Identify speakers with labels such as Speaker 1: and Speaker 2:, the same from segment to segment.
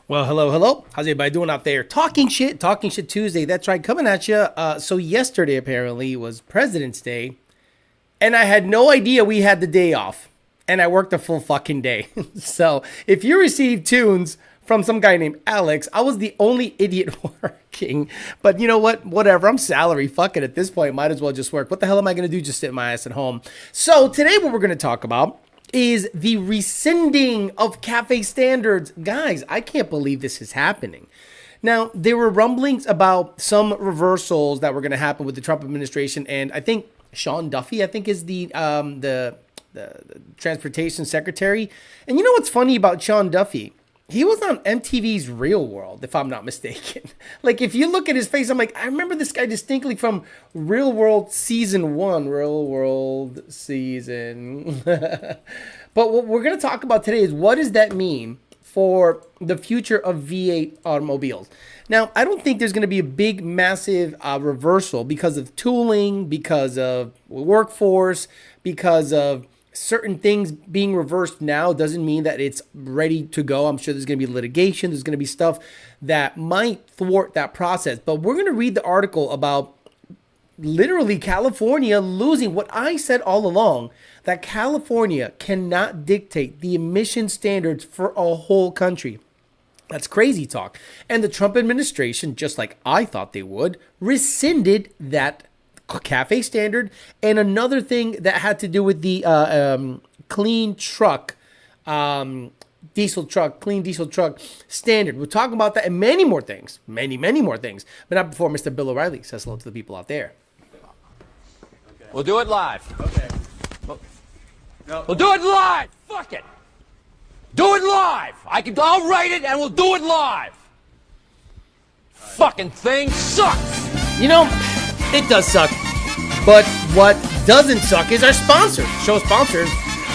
Speaker 1: Well, hello, hello. How's everybody doing out there? Talking shit Tuesday. That's right, coming at you. So yesterday apparently was President's Day, and I had no idea we had the day off, and I worked a full fucking day. So if you received tunes from some guy named Alex, I was the only idiot working. But you know what? Whatever. I'm salary. Fuck it. At this point, might as well just work. What the hell am I going to do? Just sit my ass at home. So today what we're going to talk about is the rescinding of CAFE standards. Guys, I can't believe this is happening. Now, there were rumblings about some reversals that were going to happen with the Trump administration, and I think Sean Duffy, is the transportation secretary. And you know what's funny about Sean Duffy? He was on MTV's Real World, if I'm not mistaken. Like, if you look at his face, I'm like, I remember this guy distinctly from Real World Season 1. Real World Season. But what we're going to talk about today is what does that mean for the future of V8 automobiles? Now, I don't think there's going to be a big, massive reversal because of tooling, because of workforce, because of certain things being reversed now doesn't mean that it's ready to go. I'm sure there's going to be litigation. There's going to be stuff that might thwart that process. But we're going to read the article about literally California losing what I said all along, that California cannot dictate the emission standards for a whole country. That's crazy talk. And the Trump administration, just like I thought they would, rescinded that CAFE standard, and another thing that had to do with the clean diesel truck standard. We're talking about that and many more things, many more things. But not before Mr. Bill O'Reilly says hello to the people out there.
Speaker 2: Okay. We'll do it live.
Speaker 3: Okay.
Speaker 2: We'll do it live. Fuck it. Do it live. I'll write it and we'll do it live. Fucking thing sucks.
Speaker 1: You know, it does suck, but what doesn't suck is our sponsors. Show sponsors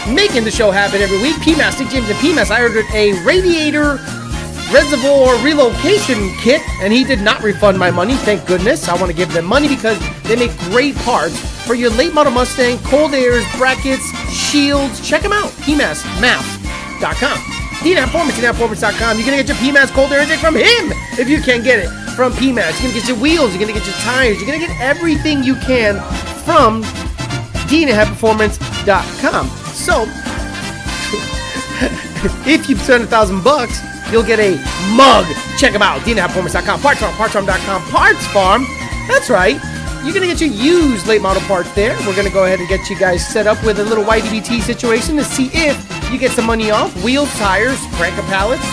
Speaker 1: making the show happen every week. PMAS, Nick James and PMAS. I ordered a radiator reservoir relocation kit, and he did not refund my money. Thank goodness. I want to give them money because they make great parts for your late model Mustang, cold airs, brackets, shields. Check them out. PMASMath.com. DNAPperformance.com. You're going to get your PMAS cold air intake from him if you can't get it from PMAS. You're going to get your wheels. You're going to get your tires. You're going to get everything you can from DNAPperformance.com. So, if you spend $1,000, you'll get a mug. Check them out. DNAPperformance.com. Parts Farm. Parts Farm. That's right. You're going to get your used late model parts there. We're going to go ahead and get you guys set up with a little YDBT situation to see if you get some money off. Wheels, tires, cranker pallets,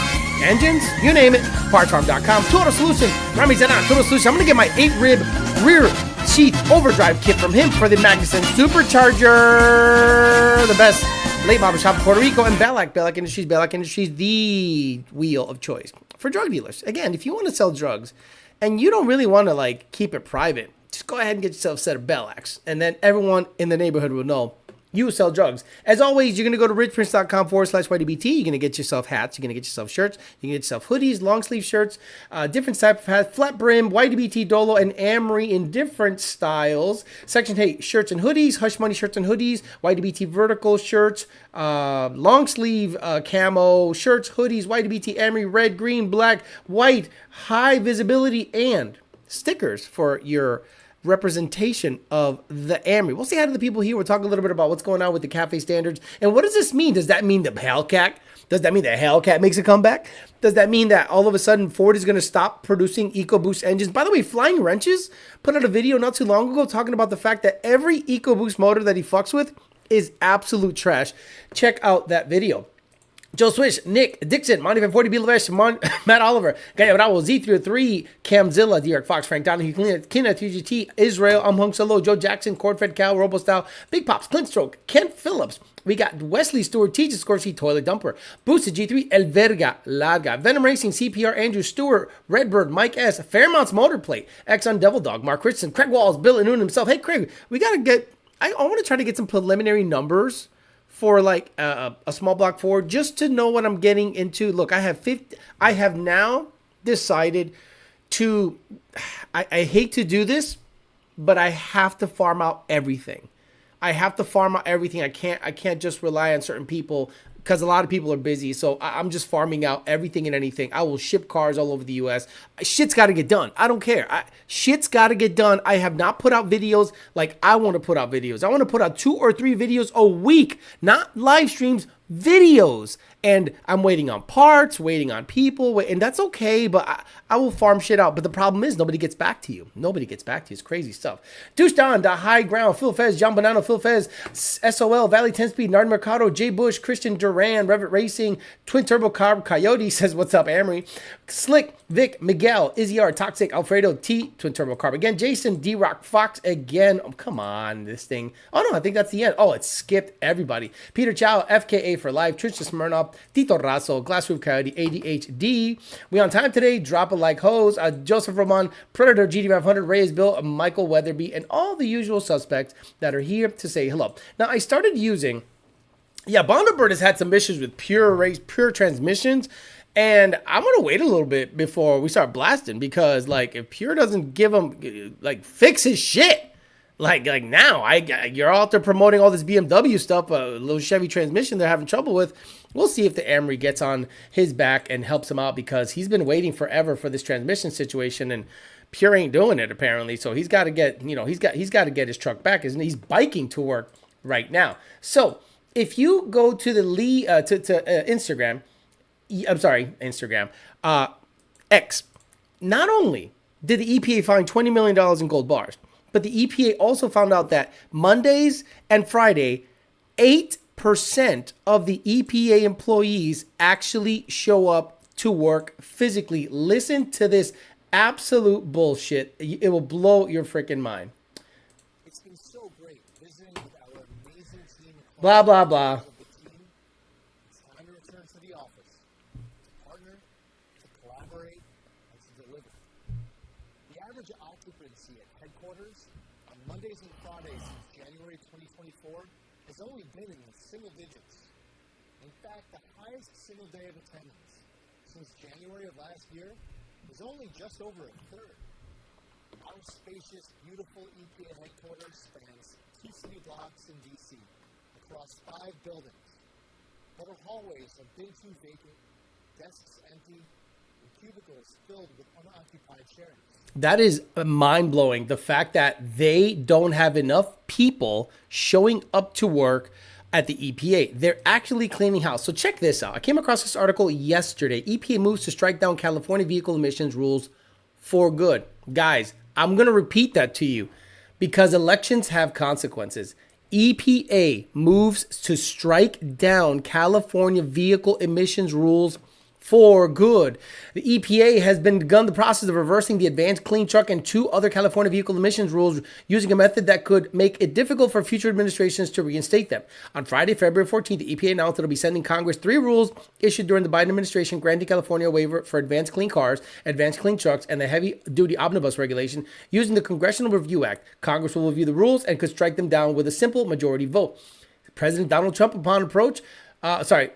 Speaker 1: engines, you name it. PartsFarm.com. Total Solution. Rami Zanan, Total Solution. I'm going to get my 8-rib rear sheath overdrive kit from him for the Magnuson Supercharger. The best late model shop in Puerto Rico. And Ballack Industries, the wheel of choice for drug dealers. Again, if you want to sell drugs and you don't really want to keep it private, just go ahead and get yourself a set of Ballax, and then everyone in the neighborhood will know you sell drugs. As always, you're going to go to richprince.com/YDBT. You're going to get yourself hats. You're going to get yourself shirts. You can get yourself hoodies, long sleeve shirts, different type of hats, flat brim, YDBT Dolo, and Amory in different styles. Section 8, shirts and hoodies, Hush Money shirts and hoodies, YDBT vertical shirts, long sleeve camo shirts, hoodies, YDBT Amory, red, green, black, white, high visibility, and stickers for your representation of the Amory. We'll say hi to the people here. We'll talk a little bit about what's going on with the CAFE standards. And what does this mean? Does that mean the Hellcat? Does that mean the Hellcat makes a comeback? Does that mean that all of a sudden Ford is going to stop producing EcoBoost engines? By the way, Flying Wrenches put out a video not too long ago talking about the fact that every EcoBoost motor that he fucks with is absolute trash. Check out that video. Joe Swish, Nick Dixon, Monty 540, B. Levesh, Matt Oliver, Gaya Bravo, Z303, Camzilla, Derek Fox, Frank Donahue, Kina, TGT, Israel, Hung Solo, Joe Jackson, Corvette, Cal, RoboStyle, Big Pops, Clint Stroke, Kent Phillips. We got Wesley Stewart, TJ Scorsese, Toilet Dumper, Boosted G3, El Verga, Larga, Venom Racing, CPR, Andrew Stewart, Redbird, Mike S, Fairmont's Motor Plate, Exxon Devil Dog, Mark Richardson, Craig Walls, Bill Inun himself. Hey, Craig, we got to get, I want to try to get some preliminary numbers for a small block Ford, just to know what I'm getting into. Look, I have now decided to, I hate to do this, but I have to farm out everything. I can't just rely on certain people because a lot of people are busy. So I'm just farming out everything and anything. I will ship cars all over the U.S. Shit's got to get done. I don't care. Shit's got to get done. I have not put out videos like I want to put out videos. I want to put out 2 or 3 videos a week, not live streams, videos. And I'm waiting on parts, waiting on people, and that's okay, but I will farm shit out. But the problem is nobody gets back to you. Nobody gets back to you. It's crazy stuff. Douche Don, The High Ground, Phil Fez, John Bonanno, Phil Fez, SOL, Valley 10 Speed, Nard Mercado, Jay Bush, Christian Duran, Revit Racing, Twin Turbo Carb, Coyote says, what's up, Amory? Slick, Vic, Miguel, Izzy R, Toxic, Alfredo, T, Twin Turbo Carb again, Jason, D-Rock, Fox again. Oh, come on, this thing. Oh, no, I think that's the end. Oh, it skipped everybody. Peter Chow, FKA for Life, Trisha Smirnoff, Tito Raso, Glass Roof Coyote, ADHD. We on time today. Drop a like hose. Joseph Roman, Predator, GD500, Reyes Bill, Michael Weatherby, and all the usual suspects that are here to say hello. Now, I started using, Bondabird has had some issues with pure transmissions. And I'm going to wait a little bit before we start blasting because, like, if Pure doesn't give him, like, fix his shit, like now, you're out there promoting all this BMW stuff, a little Chevy transmission they're having trouble with. We'll see if the Amory gets on his back and helps him out because he's been waiting forever for this transmission situation, and Pure ain't doing it apparently. So he's got to get, he's got to get his truck back. He's biking to work right now. So if you go to the Instagram. X. Not only did the EPA find $20 million in gold bars, but the EPA also found out that Mondays and Friday, 8% of the EPA employees actually show up to work physically. Listen to this absolute bullshit. It will blow your freaking mind.
Speaker 3: It's been so great visiting with our amazing team.
Speaker 1: Blah, blah, blah.
Speaker 3: Occupancy at headquarters on Mondays and Fridays since January 2024 has only been in the single digits. In fact, the highest single day of attendance since January of last year was only just over a third. Our spacious, beautiful EPA headquarters spans 2 city blocks in DC across 5 buildings. But our hallways have been too vacant, desks empty, and cubicles filled with unoccupied chairs.
Speaker 1: That is mind-blowing. The fact that they don't have enough people showing up to work at the EPA. They're actually cleaning house. So check this out. I came across this article yesterday. EPA moves to strike down California vehicle emissions rules for good. Guys, I'm going to repeat that to you because elections have consequences. EPA moves to strike down California vehicle emissions rules for good. The EPA has begun the process of reversing the Advanced Clean Truck and 2 other California vehicle emissions rules using a method that could make it difficult for future administrations to reinstate them. On Friday, February 14th, the EPA announced it will be sending Congress 3 rules issued during the Biden administration granting California a waiver for advanced clean cars, advanced clean trucks, and the heavy-duty omnibus regulation. Using the Congressional Review Act, Congress will review the rules and could strike them down with a simple majority vote. President Donald Trump,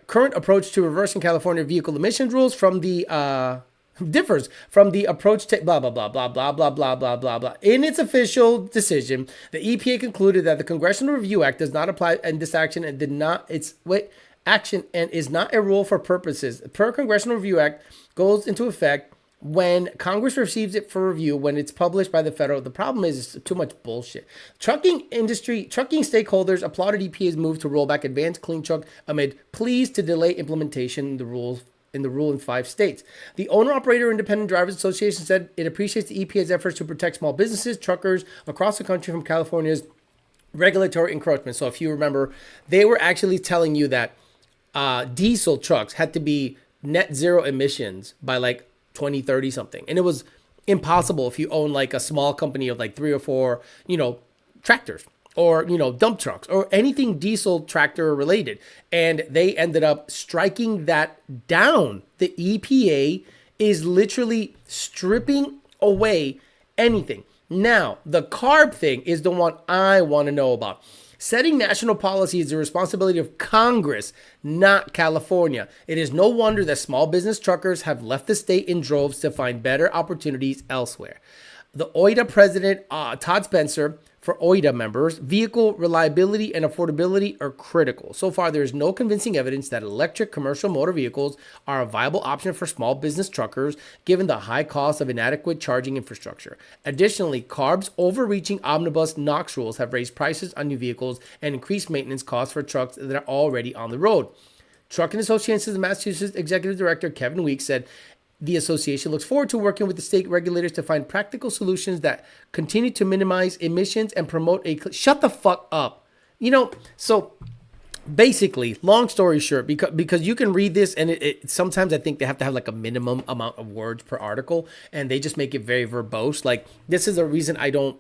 Speaker 1: current approach to reversing California vehicle emissions rules from the differs from the approach to blah blah blah blah blah blah blah blah blah blah. In its official decision, the EPA concluded that the Congressional Review Act does not apply in this action and is not a rule for purposes. Per Congressional Review Act goes into effect when Congress receives it for review, when it's published by the federal. The problem is it's too much bullshit. Trucking stakeholders applauded EPA's move to roll back advanced clean truck amid pleas to delay implementation of the rule in 5 states. The Owner-Operator Independent Drivers Association said it appreciates the EPA's efforts to protect small businesses, truckers across the country from California's regulatory encroachment. So if you remember, they were actually telling you that diesel trucks had to be net zero emissions by like 2030 something, and it was impossible if you own like a small company of like 3 or 4 tractors or dump trucks or anything diesel tractor related, and they ended up striking that down. The EPA is literally stripping away anything. Now the CARB thing is the one I want to know about. Setting national policy is the responsibility of Congress, not California. It is no wonder that small business truckers have left the state in droves to find better opportunities elsewhere. The OIDA president, Todd Spencer, for OIDA members, vehicle reliability and affordability are critical. So far, there is no convincing evidence that electric commercial motor vehicles are a viable option for small business truckers, given the high cost of inadequate charging infrastructure. Additionally, CARB's overreaching omnibus NOx rules have raised prices on new vehicles and increased maintenance costs for trucks that are already on the road. Trucking Association's Massachusetts Executive Director Kevin Weeks said, the association looks forward to working with the state regulators to find practical solutions that continue to minimize emissions and promote shut the fuck up. So basically, long story short, because you can read this and sometimes I think they have to have like a minimum amount of words per article, and they just make it very verbose. Like, this is a reason I don't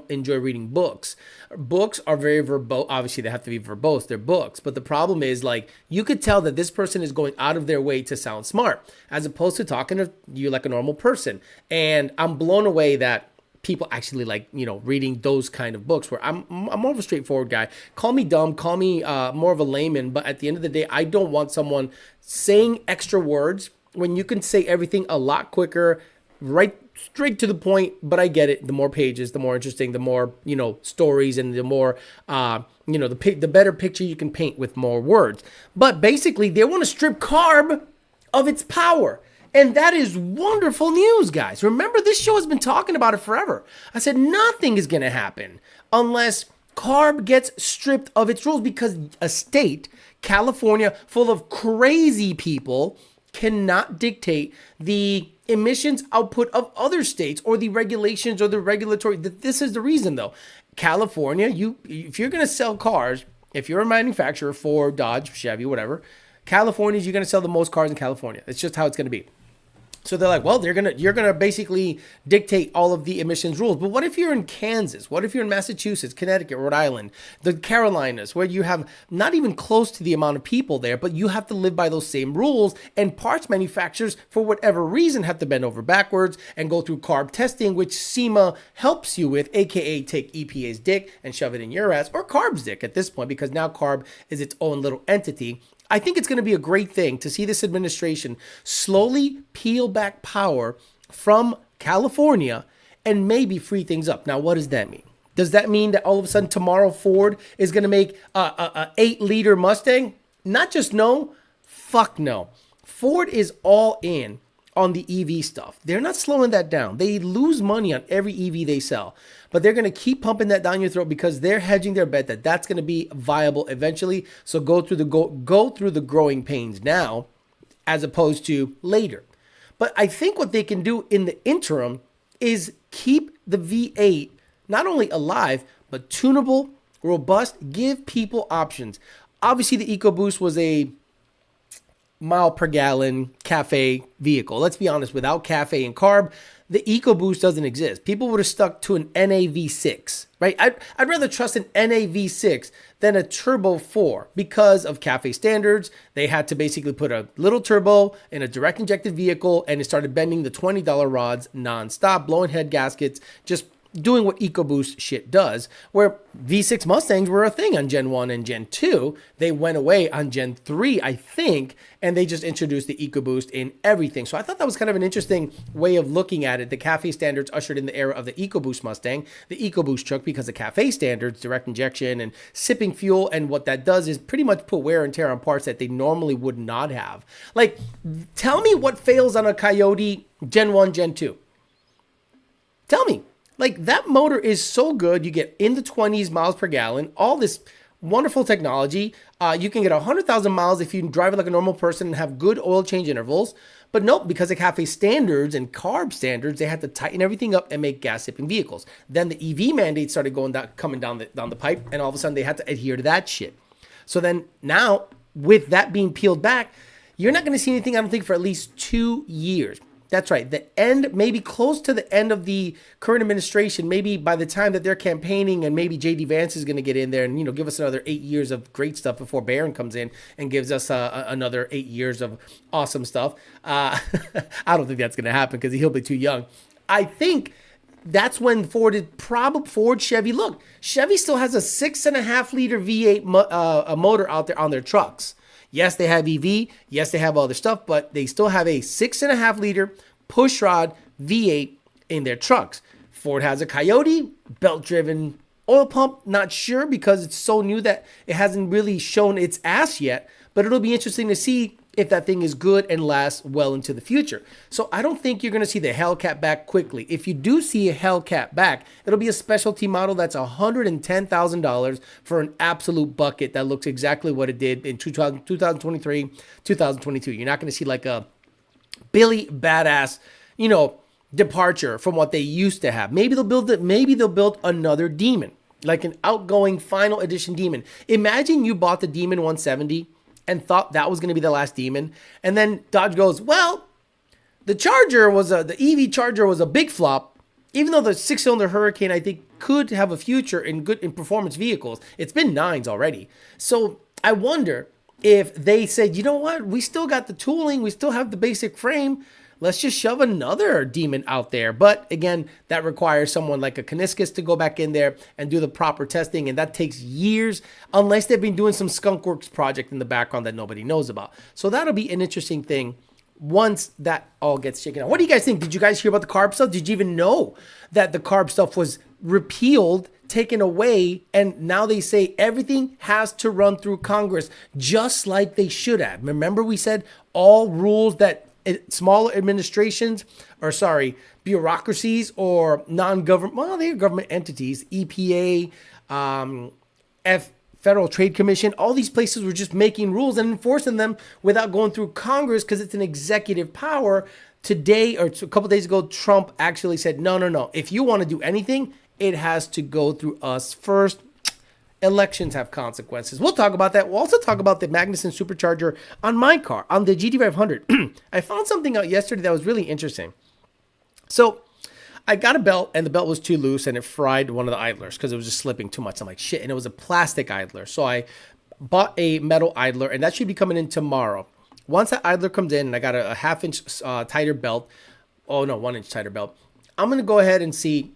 Speaker 1: enjoy reading books. Books are very verbose. Obviously, they have to be verbose. They're books. But the problem is, like, you could tell that this person is going out of their way to sound smart, as opposed to talking to you like a normal person. And I'm blown away that people actually like, reading those kind of books, where I'm more of a straightforward guy. Call me dumb, call me more of a layman, but at the end of the day, I don't want someone saying extra words when you can say everything a lot quicker, right straight to the point. But I get it. The more pages, the more interesting, the more, stories, and the more, the better picture you can paint with more words. But basically, they want to strip CARB of its power. And that is wonderful news, guys. Remember, this show has been talking about it forever. I said nothing is going to happen unless CARB gets stripped of its rules, because a state, California, full of crazy people, cannot dictate the emissions output of other states or the regulations or the regulatory. This is the reason, though. California, if you're going to sell cars, if you're a manufacturer, Ford, Dodge, Chevy, whatever, California, you're going to sell the most cars in California. It's just how it's going to be. So they're like, well, you're gonna basically dictate all of the emissions rules. But what if you're in Kansas? What if you're in Massachusetts, Connecticut, Rhode Island, the Carolinas, where you have not even close to the amount of people there, but you have to live by those same rules, and parts manufacturers, for whatever reason, have to bend over backwards and go through CARB testing, which SEMA helps you with, aka take EPA's dick and shove it in your ass, or CARB's dick at this point, because now CARB is its own little entity. I think it's going to be a great thing to see this administration slowly peel back power from California and maybe free things up. Now, what does that mean? Does that mean that all of a sudden tomorrow Ford is going to make a 8-liter Mustang? Not just no, fuck no. Ford is all in on the EV stuff. They're not slowing that down. They lose money on every EV they sell, but they're going to keep pumping that down your throat because they're hedging their bet that that's going to be viable eventually. So go through the growing pains now, as opposed to later. But I think what they can do in the interim is keep the V8 not only alive, but tunable, robust, give people options. Obviously, the EcoBoost was a mile per gallon cafe vehicle. Let's be honest, without cafe and CARB, the EcoBoost doesn't exist. People would have stuck to an NAV6, right? I'd rather trust an NAV6 than a Turbo 4 because of cafe standards. They had to basically put a little turbo in a direct injected vehicle, and it started bending the $20 rods nonstop, blowing head gaskets, just doing what EcoBoost shit does, where V6 Mustangs were a thing on Gen 1 and Gen 2. They went away on Gen 3, I think, and they just introduced the EcoBoost in everything. So I thought that was kind of an interesting way of looking at it. The CAFE standards ushered in the era of the EcoBoost Mustang, the EcoBoost truck, because the CAFE standards, direct injection and sipping fuel, and what that does is pretty much put wear and tear on parts that they normally would not have. Like, tell me what fails on a Coyote Gen 1, Gen 2. Tell me. Like, that motor is so good. You get in the 20s miles per gallon, all this wonderful technology. You can get 100,000 miles if you drive it like a normal person and have good oil change intervals. But nope, because of CAFE standards and CARB standards, they had to tighten everything up and make gas-sipping vehicles. Then the EV mandates started coming down the pipe, and all of a sudden they had to adhere to that shit. So then now, with that being peeled back, you're not going to see anything, I don't think, for at least 2 years. That's right. The end, maybe close to the end of the current administration, maybe by the time that they're campaigning, and maybe JD Vance is going to get in there and, give us another 8 years of great stuff before Barron comes in and gives us another 8 years of awesome stuff. I don't think that's going to happen because he'll be too young. I think that's when Ford, Chevy, look, Chevy still has a 6.5 liter V8 motor out there on their trucks. Yes, they have EV. Yes, they have other stuff, but they still have a 6.5 liter pushrod V8 in their trucks. Ford has a Coyote, belt-driven oil pump. Not sure because it's so new that it hasn't really shown its ass yet. But it'll be interesting to see if that thing is good and lasts well into the future. So I don't think you're going to see the Hellcat back quickly. If you do see a Hellcat back, it'll be a specialty model that's $110,000 for an absolute bucket that looks exactly what it did in 2023, 2022. You're not going to see like a Billy badass, departure from what they used to have. Maybe they'll build it. Maybe they'll build another Demon, like an outgoing final edition Demon. Imagine you bought the Demon 170 and thought that was going to be the last Demon. And then Dodge goes, well, the EV Charger was a big flop, even though the 6-cylinder Hurricane, I think, could have a future in performance vehicles. It's been 9s already. So I wonder if they said, you know what, we still got the tooling, we still have the basic frame, let's just shove another Demon out there. But again, that requires someone like a Kaniskas to go back in there and do the proper testing. And that takes years, unless they've been doing some skunkworks project in the background that nobody knows about. So that'll be an interesting thing once that all gets shaken out. What do you guys think? Did you guys hear about the CARB stuff? Did you even know that the CARB stuff was repealed, taken away, and now they say everything has to run through Congress, just like they should have? Remember we said all rules that small administrations, bureaucracies or non-government, well, they're government entities, EPA, Federal Trade Commission, all these places were just making rules and enforcing them without going through Congress because it's an executive power. Today, or a couple days ago, Trump actually said, no. If you want to do anything, it has to go through us first. Elections have consequences. We'll talk about that. We'll also talk about the Magnuson Supercharger on my car, on the GT500. I found something out yesterday that was really interesting. So I got a belt, and the belt was too loose, and it fried one of the idlers because it was just slipping too much. I'm like, shit. And it was a plastic idler. So I bought a metal idler, and that should be coming in tomorrow. Once that idler comes in, and I got a half-inch tighter belt. Oh, no, 1-inch tighter belt. I'm going to go ahead and see,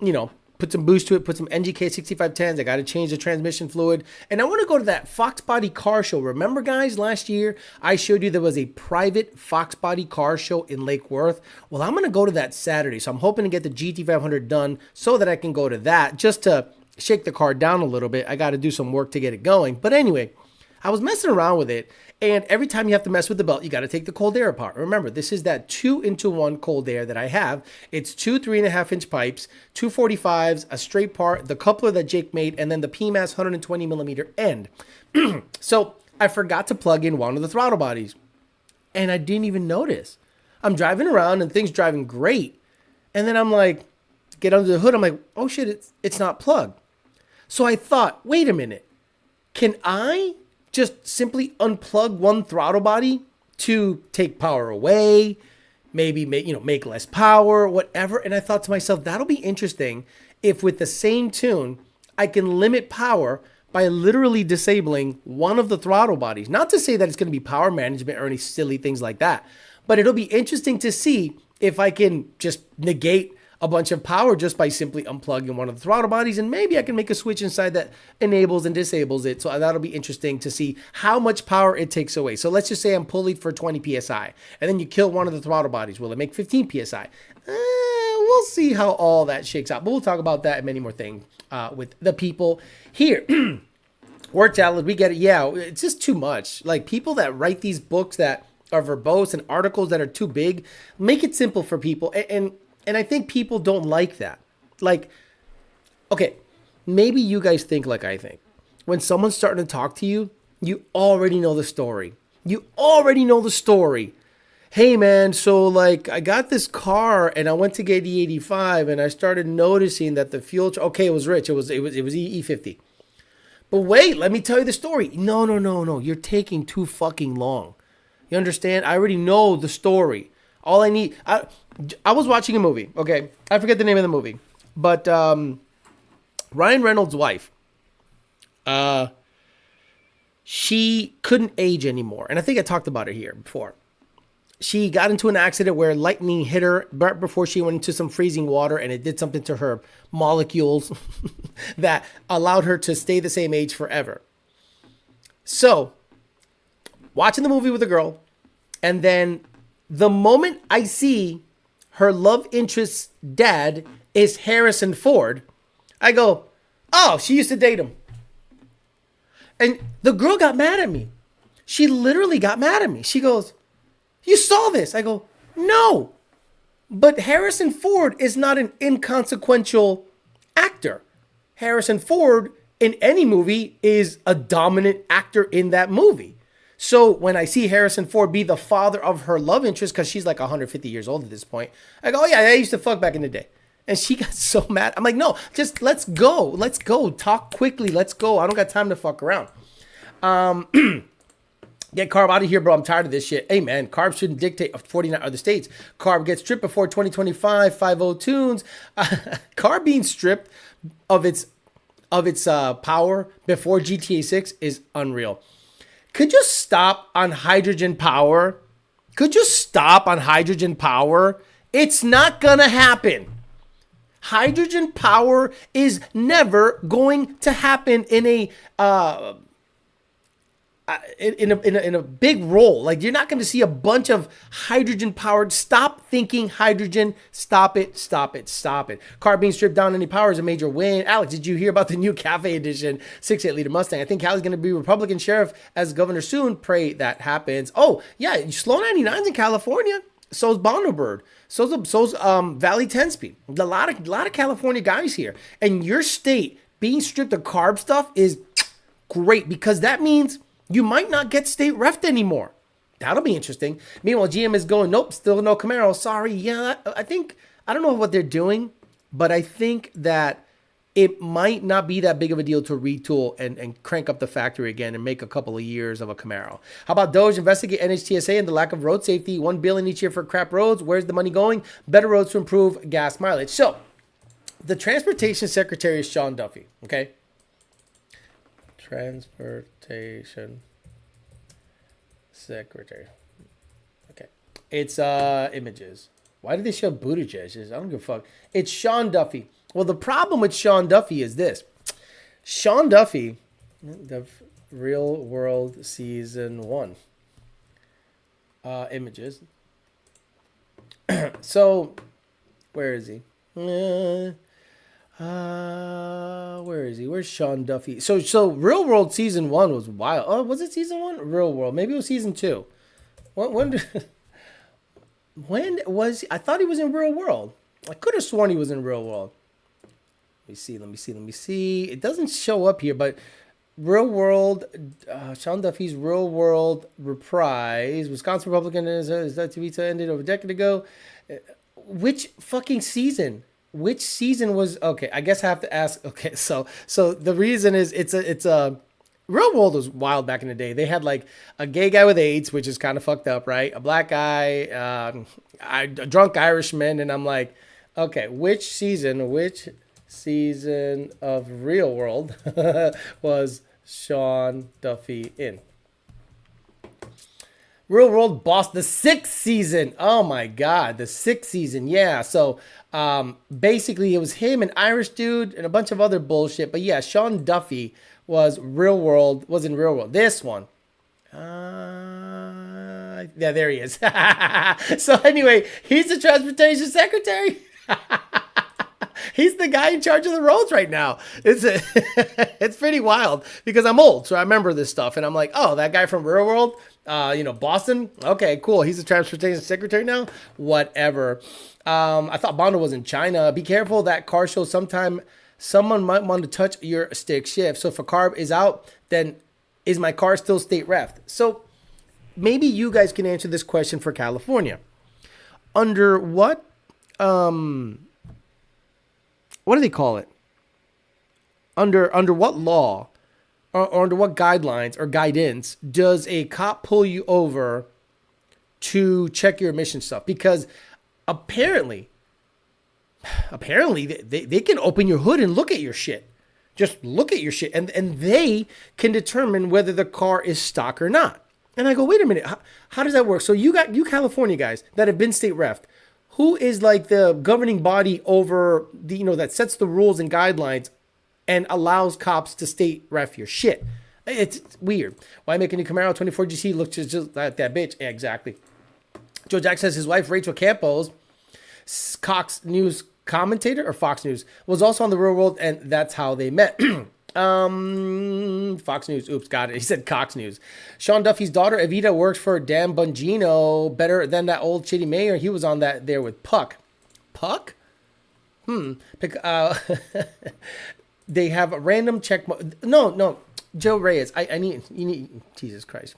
Speaker 1: put some boost to it, put some NGK 6510s. I got to change the transmission fluid. And I want to go to that Fox Body car show. Remember, guys, last year I showed you there was a private Fox Body car show in Lake Worth. Well, I'm going to go to that Saturday. So I'm hoping to get the GT500 done so that I can go to that just to shake the car down a little bit. I got to do some work to get it going. But anyway, I was messing around with it. And every time you have to mess with the belt, you got to take the cold air apart. Remember, this is that 2-into-1 cold air that I have. It's 2 3.5-inch pipes, 2 45s, a straight part, the coupler that Jake made, and then the PMAS 120 millimeter end. So I forgot to plug in one of the throttle bodies, and I didn't even notice. I'm driving around and things driving great. And then I'm like, get under the hood. I'm like, oh shit, it's not plugged. So I thought, wait a minute. Can I just simply unplug one throttle body to take power away, maybe make less power, whatever? And I thought to myself, that'll be interesting if with the same tune, I can limit power by literally disabling one of the throttle bodies. Not to say that it's going to be power management or any silly things like that, but it'll be interesting to see if I can just negate a bunch of power just by simply unplugging one of the throttle bodies, and maybe I can make a switch inside that enables and disables it. So that'll be interesting to see how much power it takes away. So let's just say I'm pulleyed for 20 PSI, and then you kill one of the throttle bodies. Will it make 15 PSI? We'll see how all that shakes out, but we'll talk about that and many more things with the people here. Word salad, we get it. Yeah, it's just too much. Like, people that write these books that are verbose and articles that are too big, make it simple for people. And I think people don't like that. Like, okay, maybe you guys think like I think. When someone's starting to talk to you, you already know the story. You already know the story. Hey man, so like I got this car and I went to get E85 and I started noticing that the fuel, okay, it was rich. It was E50. But wait, let me tell you the story. No. You're taking too fucking long. You understand? I already know the story. All I need, I was watching a movie, okay? I forget the name of the movie. But Ryan Reynolds' wife, she couldn't age anymore. And I think I talked about it here before. She got into an accident where lightning hit her right before she went into some freezing water, and it did something to her molecules that allowed her to stay the same age forever. So, watching the movie with a girl, and then the moment I see her love interest's dad is Harrison Ford. I go, oh, she used to date him. And the girl got mad at me. She literally got mad at me. She goes, you saw this? I go, no. But Harrison Ford is not an inconsequential actor. Harrison Ford in any movie is a dominant actor in that movie. So when I see Harrison Ford be the father of her love interest, because she's like 150 years old at this point, I go, oh yeah, I used to fuck back in the day. And she got so mad. I'm like, no, just let's go. Let's go. Talk quickly. Let's go. I don't got time to fuck around. Get CARB out of here, bro. I'm tired of this shit. Hey, man, CARB shouldn't dictate 49 other states. CARB gets stripped before 2025, 5.0 tunes. CARB being stripped of its power before GTA 6 is unreal. Could you stop on hydrogen power? Could you stop on hydrogen power? It's not gonna happen. Hydrogen power is never going to happen in a big role. Like, you're not going to see a bunch of hydrogen powered. Stop thinking hydrogen. Stop it. Stop it. Stop it. Car being stripped down any power is a major win. Alex, did you hear about the new Cafe Edition 6.8 liter Mustang? I think Cali's going to be Republican sheriff as governor soon. Pray that happens. Oh yeah, slow 99s in California. So's Bondo Bird. So's Valley 10 speed. A lot of California guys here. And your state being stripped of CARB stuff is great, because that means you might not get state refed anymore. That'll be interesting. Meanwhile, GM is going, nope, still no Camaro. Sorry. Yeah, I don't know what they're doing, but I think that it might not be that big of a deal to retool and crank up the factory again and make a couple of years of a Camaro. How about Doge investigate NHTSA and the lack of road safety? $1 billion each year for crap roads. Where's the money going? Better roads to improve gas mileage. So the transportation secretary is Sean Duffy. Okay. Transportation secretary. Okay. It's images. Why did they show Buttigieg? I don't give a fuck. It's Sean Duffy. Well, the problem with Sean Duffy is this. Sean Duffy, the Real World Season 1. Images. So, where is he? Where is he? Where's Sean Duffy? So Real World Season 1 was wild. Oh, was it Season 1? Real World. Maybe it was Season 2. When was he? I thought he was in Real World. I could have sworn he was in Real World. Let me see. It doesn't show up here, but Real World, Sean Duffy's Real World reprise. Wisconsin Republican is that TV ended over a decade ago. Which fucking season? Which season was okay? I guess I have to ask. Okay, so the reason is it's a Real World was wild back in the day. They had like a gay guy with AIDS, which is kind of fucked up, right? A black guy, a drunk Irishman, and I'm like, okay, which season of Real World was Sean Duffy in? Real World Boss, the 6th season. Oh my God, the 6th season. Yeah, so basically it was him, an Irish dude, and a bunch of other bullshit. But yeah, Sean Duffy was in Real World. This one. Yeah, there he is. So anyway, he's the transportation secretary. He's the guy in charge of the roads right now. It's pretty wild because I'm old, so I remember this stuff, and I'm like, oh, that guy from Real World, Boston. Okay, cool. He's the transportation secretary now. Whatever. I thought Bondo was in China. Be careful, that car show sometime someone might want to touch your stick shift. So if a CARB is out, then is my car still state refed? So maybe you guys can answer this question for California. Under what do they call it? Under what law or under what guidelines or guidance does a cop pull you over to check your emission stuff? Because apparently they can open your hood and look at your shit. Just look at your shit. And they can determine whether the car is stock or not. And I go, wait a minute. How does that work? So you California guys that have been state refed, who is like the governing body over the, that sets the rules and guidelines and allows cops to state ref your shit? It's weird. Why make a new Camaro 24 GC look just like that bitch? Yeah, exactly. Joe Jack says his wife, Rachel Campos, Cox News commentator, or Fox News, was also on The Real World, and that's how they met. Fox News. Oops, got it. He said Cox News. Sean Duffy's daughter, Evita, works for Dan Bongino. Better than that old shitty mayor. He was on that there with Puck. Puck? They have a random check. No. Joe Reyes. You need, Jesus Christ.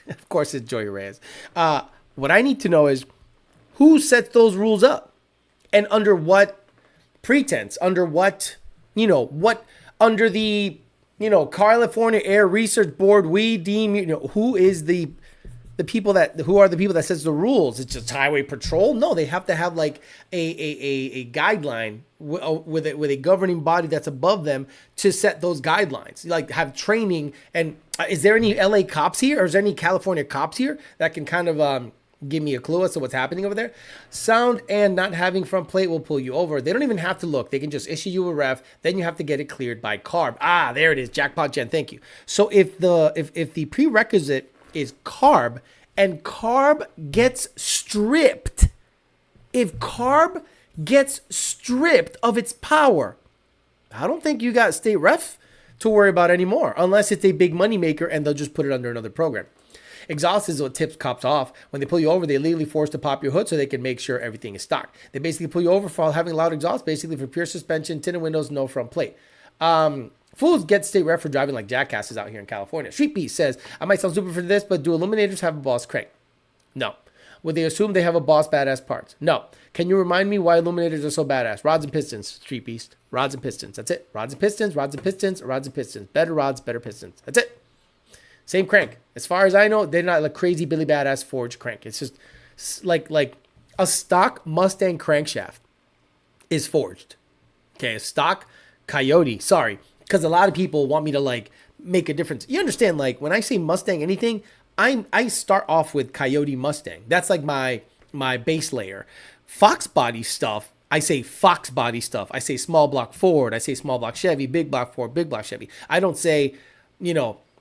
Speaker 1: Of course it's Joey Reyes. What I need to know is who sets those rules up and under what pretense, under what, under the, California Air Research Board, we deem, who is the people who are the people that sets the rules? It's just Highway Patrol? No, they have to have like a guideline with a governing body that's above them to set those guidelines, like have training. And is there any LA cops here, or is there any California cops here that can kind of give me a clue as to what's happening over there? Sound and not having front plate will pull you over. They don't even have to look. They can just issue you a ref. Then you have to get it cleared by CARB. There it is. Jackpot Jen. Thank you. So if the prerequisite is CARB and CARB gets stripped, if CARB gets stripped of its power, I don't think you got state ref to worry about anymore, unless it's a big money maker and they'll just put it under another program. Exhaust is what tips cops off. When they pull you over, they legally force to pop your hood so they can make sure everything is stocked. They basically pull you over for having loud exhaust, basically for pure suspension, tinted windows, no front plate. Fools get state ref for driving like jackasses out here in California. Street Beast says, I might sound stupid for this, but do Illuminators have a boss crank? No. Would they assume they have a boss badass parts? No. Can you remind me why Illuminators are so badass? Rods and pistons, Street Beast. Rods and pistons. That's it. Rods and pistons, rods and pistons, rods and pistons. Better rods, better pistons. That's it. Same crank. As far as I know, they're not like crazy Billy Badass forged crank. It's just like a stock Mustang crankshaft is forged. Okay, a stock Coyote. Sorry, because a lot of people want me to like make a difference. You understand? Like when I say Mustang anything, I start off with Coyote Mustang. That's like my base layer. Fox body stuff. I say Fox body stuff. I say small block Ford. I say small block Chevy. Big block Ford. Big block Chevy. I don't say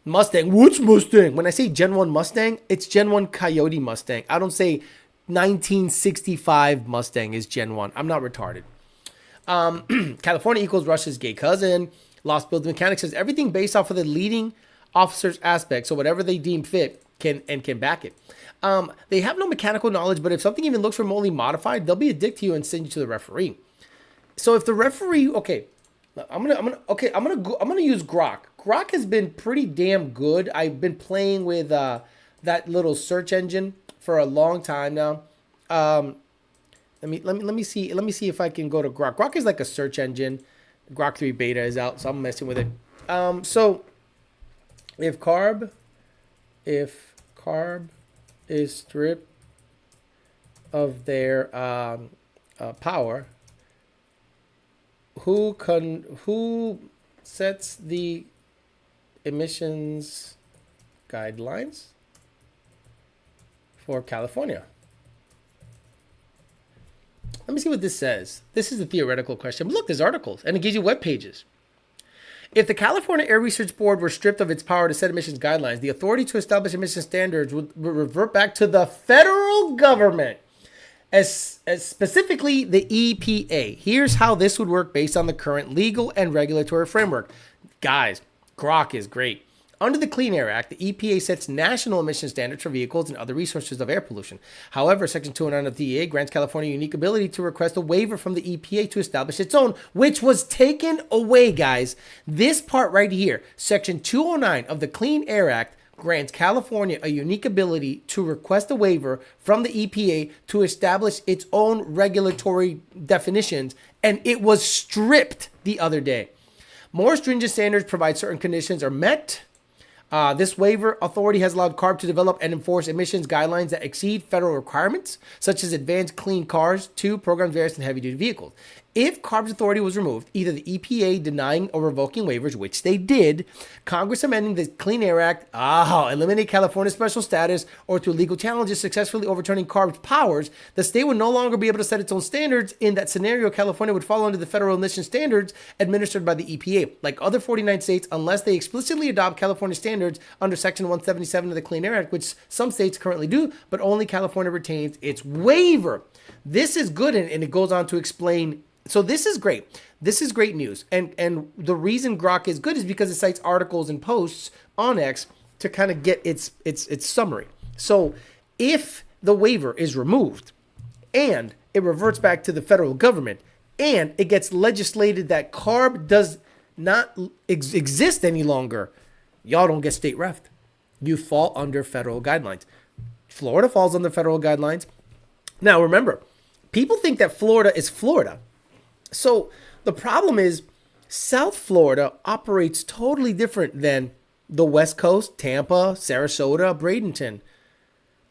Speaker 1: Mustang. Which Mustang? When I say Gen 1 Mustang, it's Gen 1 Coyote Mustang. I don't say 1965 Mustang is Gen 1. I'm not retarded. California equals Russia's gay cousin. Lost Build Mechanics says everything based off of the leading officer's aspect. So whatever they deem fit can back it. They have no mechanical knowledge, but if something even looks remotely modified, they'll be a dick to you and send you to the referee. So if the referee, I'm gonna use Grok. Grok has been pretty damn good. I've been playing with that little search engine for a long time now. Let me see if I can go to Grok. Grok is like a search engine. Grok 3 beta is out, so I'm messing with it. So if CARB is stripped of their power, who sets the emissions guidelines for California? Let me see what this says. This is a theoretical question. But look, there's articles, and it gives you web pages. If the California Air Research Board were stripped of its power to set emissions guidelines, the authority to establish emission standards would revert back to the federal government, as specifically the EPA. Here's how this would work based on the current legal and regulatory framework. Guys, Grok is great. Under the Clean Air Act, the EPA sets national emission standards for vehicles and other resources of air pollution. However, Section 209 of the DEA grants California a unique ability to request a waiver from the EPA to establish its own, which was taken away, guys. This part right here, Section 209 of the Clean Air Act, grants California a unique ability to request a waiver from the EPA to establish its own regulatory definitions, and it was stripped the other day. More stringent standards provide certain conditions are met. This waiver authority has allowed CARB to develop and enforce emissions guidelines that exceed federal requirements, such as advanced clean cars, programs various in heavy-duty vehicles. If CARB's authority was removed, either the EPA denying or revoking waivers, which they did, Congress amending the Clean Air Act, eliminate California's special status, or through legal challenges successfully overturning CARB's powers, the state would no longer be able to set its own standards. In that scenario, California would fall under the federal emission standards administered by the EPA, like other 49 states, unless they explicitly adopt California standards under Section 177 of the Clean Air Act, which some states currently do, but only California retains its waiver. this is good, and it goes on to explain. So this is great. This is great news. And the reason Grok is good is because it cites articles and posts on X to kind of get its summary. So if the waiver is removed and it reverts back to the federal government and it gets legislated that CARB does not exist any longer, y'all don't get state ref. You fall under federal guidelines. Florida falls under federal guidelines. Now remember, people think that Florida is Florida. So the problem is South Florida operates totally different than the West Coast, Tampa, Sarasota, Bradenton.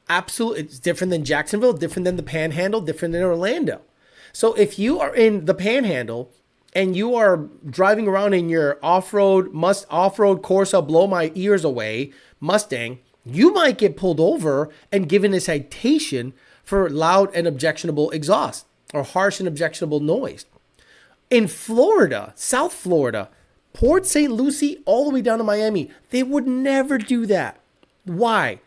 Speaker 1: Absolutely, it's different than Jacksonville, different than the Panhandle, different than Orlando. So if you are in the Panhandle and you are driving around in your off-road Corsa, blow my ears away, Mustang, you might get pulled over and given a citation for loud and objectionable exhaust or harsh and objectionable noise. In Florida, South Florida, Port St. Lucie, all the way down to Miami, they would never do that. Why?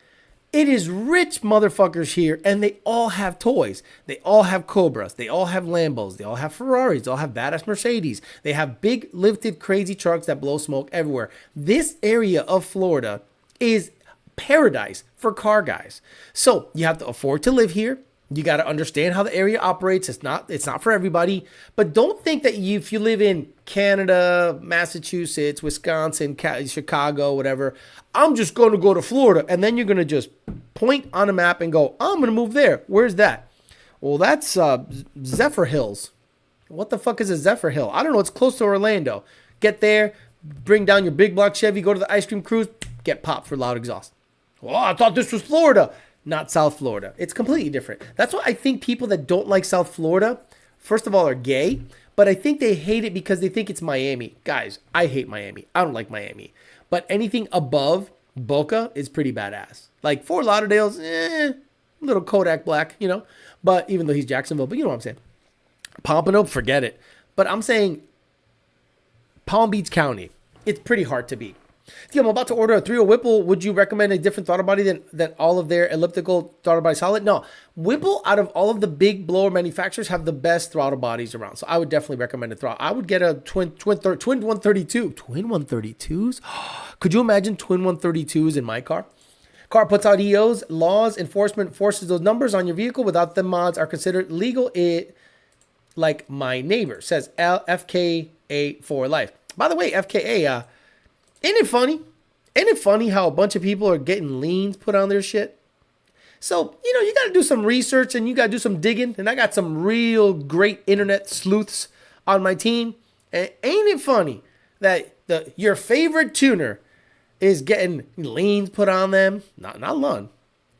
Speaker 1: It is rich motherfuckers here, and they all have toys. They all have Cobras. They all have Lambos. They all have Ferraris. They all have badass Mercedes. They have big, lifted, crazy trucks that blow smoke everywhere. This area of Florida is paradise for car guys. So you have to afford to live here. You got to understand how the area operates. It's not for everybody. But don't think that if you live in Canada, Massachusetts, Wisconsin, Chicago, whatever, I'm just going to go to Florida. And then you're going to just point on a map and go, I'm going to move there. Where's that? Well, that's Zephyr Hills. What the fuck is a Zephyr Hill? I don't know. It's close to Orlando. Get there, bring down your big block Chevy, go to the ice cream cruise, get popped for loud exhaust. Well, I thought this was Florida. Not South Florida. It's completely different. That's why I think people that don't like South Florida, first of all, are gay, but I think they hate it because they think it's Miami. Guys, I hate Miami. I don't like Miami. But anything above Boca is pretty badass. Like Fort Lauderdale's, little Kodak Black, you know, but even though he's Jacksonville, but you know what I'm saying. Pompano, forget it. But I'm saying Palm Beach County, it's pretty hard to beat. I'm about to order a 3.0 Whipple. Would you recommend a different throttle body than all of their elliptical throttle body solid? No. Whipple, out of all of the big blower manufacturers, have the best throttle bodies around. So I would definitely recommend a throttle. I would get a twin 132. Twin 132s? Could you imagine twin 132s in my car? Car puts out EOs. Laws enforcement forces those numbers on your vehicle. Without them, mods are considered legal. It, like my neighbor says, FKA for life. By the way, FKA, Ain't it funny? Ain't it funny how a bunch of people are getting liens put on their shit? So, you know, you got to do some research and you got to do some digging. And I got some real great internet sleuths on my team. And ain't it funny that your favorite tuner is getting liens put on them? Not none.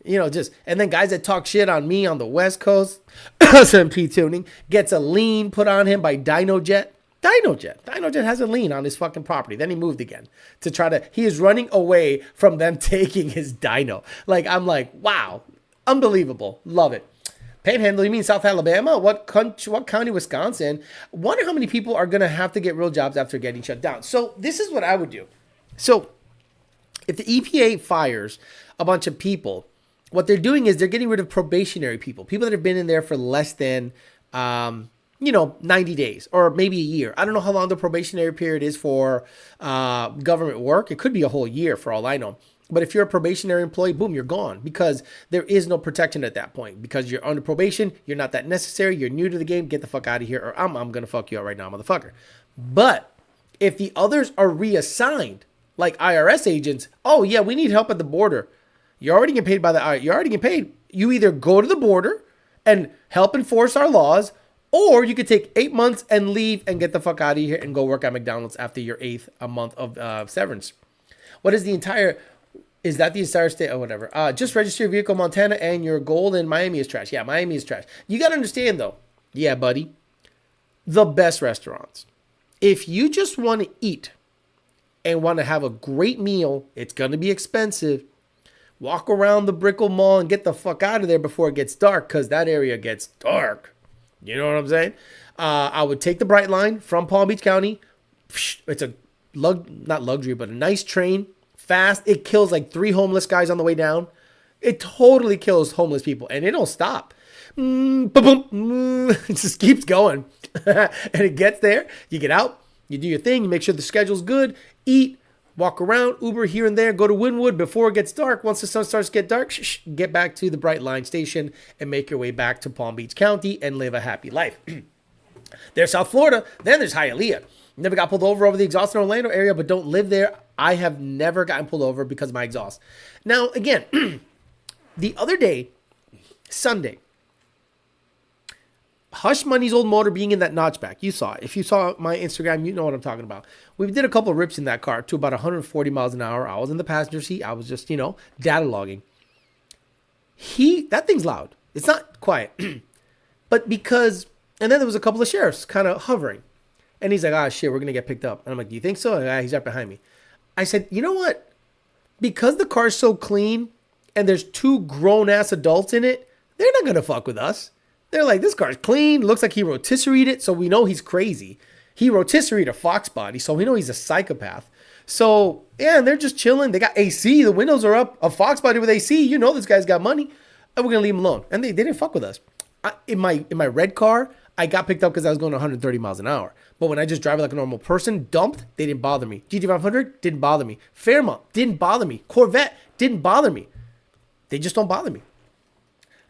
Speaker 1: You know, and then guys that talk shit on me on the West Coast, SMP Tuning, gets a lien put on him by DynoJet. DynoJet has a lien on his fucking property. Then he moved again he is running away from them taking his dyno. Like, I'm like, wow, unbelievable. Love it. Panhandle, you mean South Alabama? What county, Wisconsin? Wonder how many people are going to have to get real jobs after getting shut down. So this is what I would do. So if the EPA fires a bunch of people, what they're doing is they're getting rid of probationary people that have been in there for less than 90 days or maybe a year. I don't know how long the probationary period is for government work. It could be a whole year for all I know. But if you're a probationary employee, boom, you're gone because there is no protection at that point because you're under probation. You're not that necessary. You're new to the game. Get the fuck out of here or I'm going to fuck you up right now, motherfucker. But if the others are reassigned, like IRS agents, oh yeah, we need help at the border. You're already getting paid by the IRS. You're already getting paid. You either go to the border and help enforce our laws, or you could take 8 months and leave and get the fuck out of here and go work at McDonald's after your 8th month of severance. Is that the entire state or whatever? Just register your vehicle in Montana and your gold in Miami is trash. Yeah, Miami is trash. You got to understand though. Yeah, buddy. The best restaurants. If you just want to eat and want to have a great meal, it's going to be expensive. Walk around the Brickell Mall and get the fuck out of there before it gets dark because that area gets dark. You know what I'm saying? I would take the Bright Line from Palm Beach County. It's a not luxury, but a nice train. Fast. It kills like 3 homeless guys on the way down. It totally kills homeless people, and it don't stop. boom, boom, it just keeps going. And it gets there, you get out, you do your thing, you make sure the schedule's good, eat, walk around, Uber here and there, go to Wynwood before it gets dark. Once the sun starts to get dark, get back to the Bright Line station and make your way back to Palm Beach County and live a happy life. There's South Florida. Then there's Hialeah. Never got pulled over the exhaust in Orlando area, but don't live there. I have never gotten pulled over because of my exhaust. Now, again, the other day, Sunday, Hush Money's old motor being in that notchback. You saw it. If you saw my Instagram, you know what I'm talking about. We did a couple of rips in that car to about 140 miles an hour. I was in the passenger seat. I was just, data logging. That thing's loud. It's not quiet. But because, and then there was a couple of sheriffs kind of hovering. And he's like, shit, we're going to get picked up. And I'm like, do you think so? And he's right behind me. I said, you know what? Because the car's so clean and there's two grown-ass adults in it, they're not going to fuck with us. They're like, this car's clean. Looks like he rotisseried it, so we know he's crazy. He rotisseried a Fox body, so we know he's a psychopath. So, yeah, and they're just chilling. They got AC. The windows are up. A Fox body with AC. You know this guy's got money. And we're going to leave him alone. And they didn't fuck with us. In my red car, I got picked up because I was going 130 miles an hour. But when I just drive it like a normal person, dumped, they didn't bother me. GT500 didn't bother me. Fairmont didn't bother me. Corvette didn't bother me. They just don't bother me.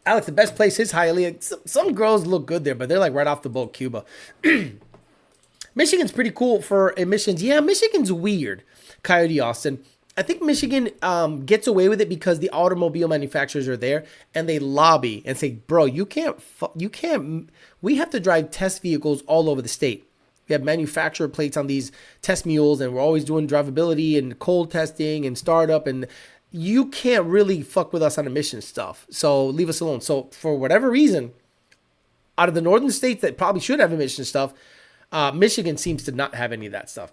Speaker 1: Alex, the best place is Hialeah. Some girls look good there, but they're like right off the boat, Cuba. Michigan's pretty cool for emissions. Yeah, Michigan's weird, Coyote Austin. I think Michigan gets away with it because the automobile manufacturers are there and they lobby and say, bro, you can't, we have to drive test vehicles all over the state. We have manufacturer plates on these test mules and we're always doing drivability and cold testing and startup, and you can't really fuck with us on emission stuff. So leave us alone. So for whatever reason, out of the northern states that probably should have emission stuff, Michigan seems to not have any of that stuff.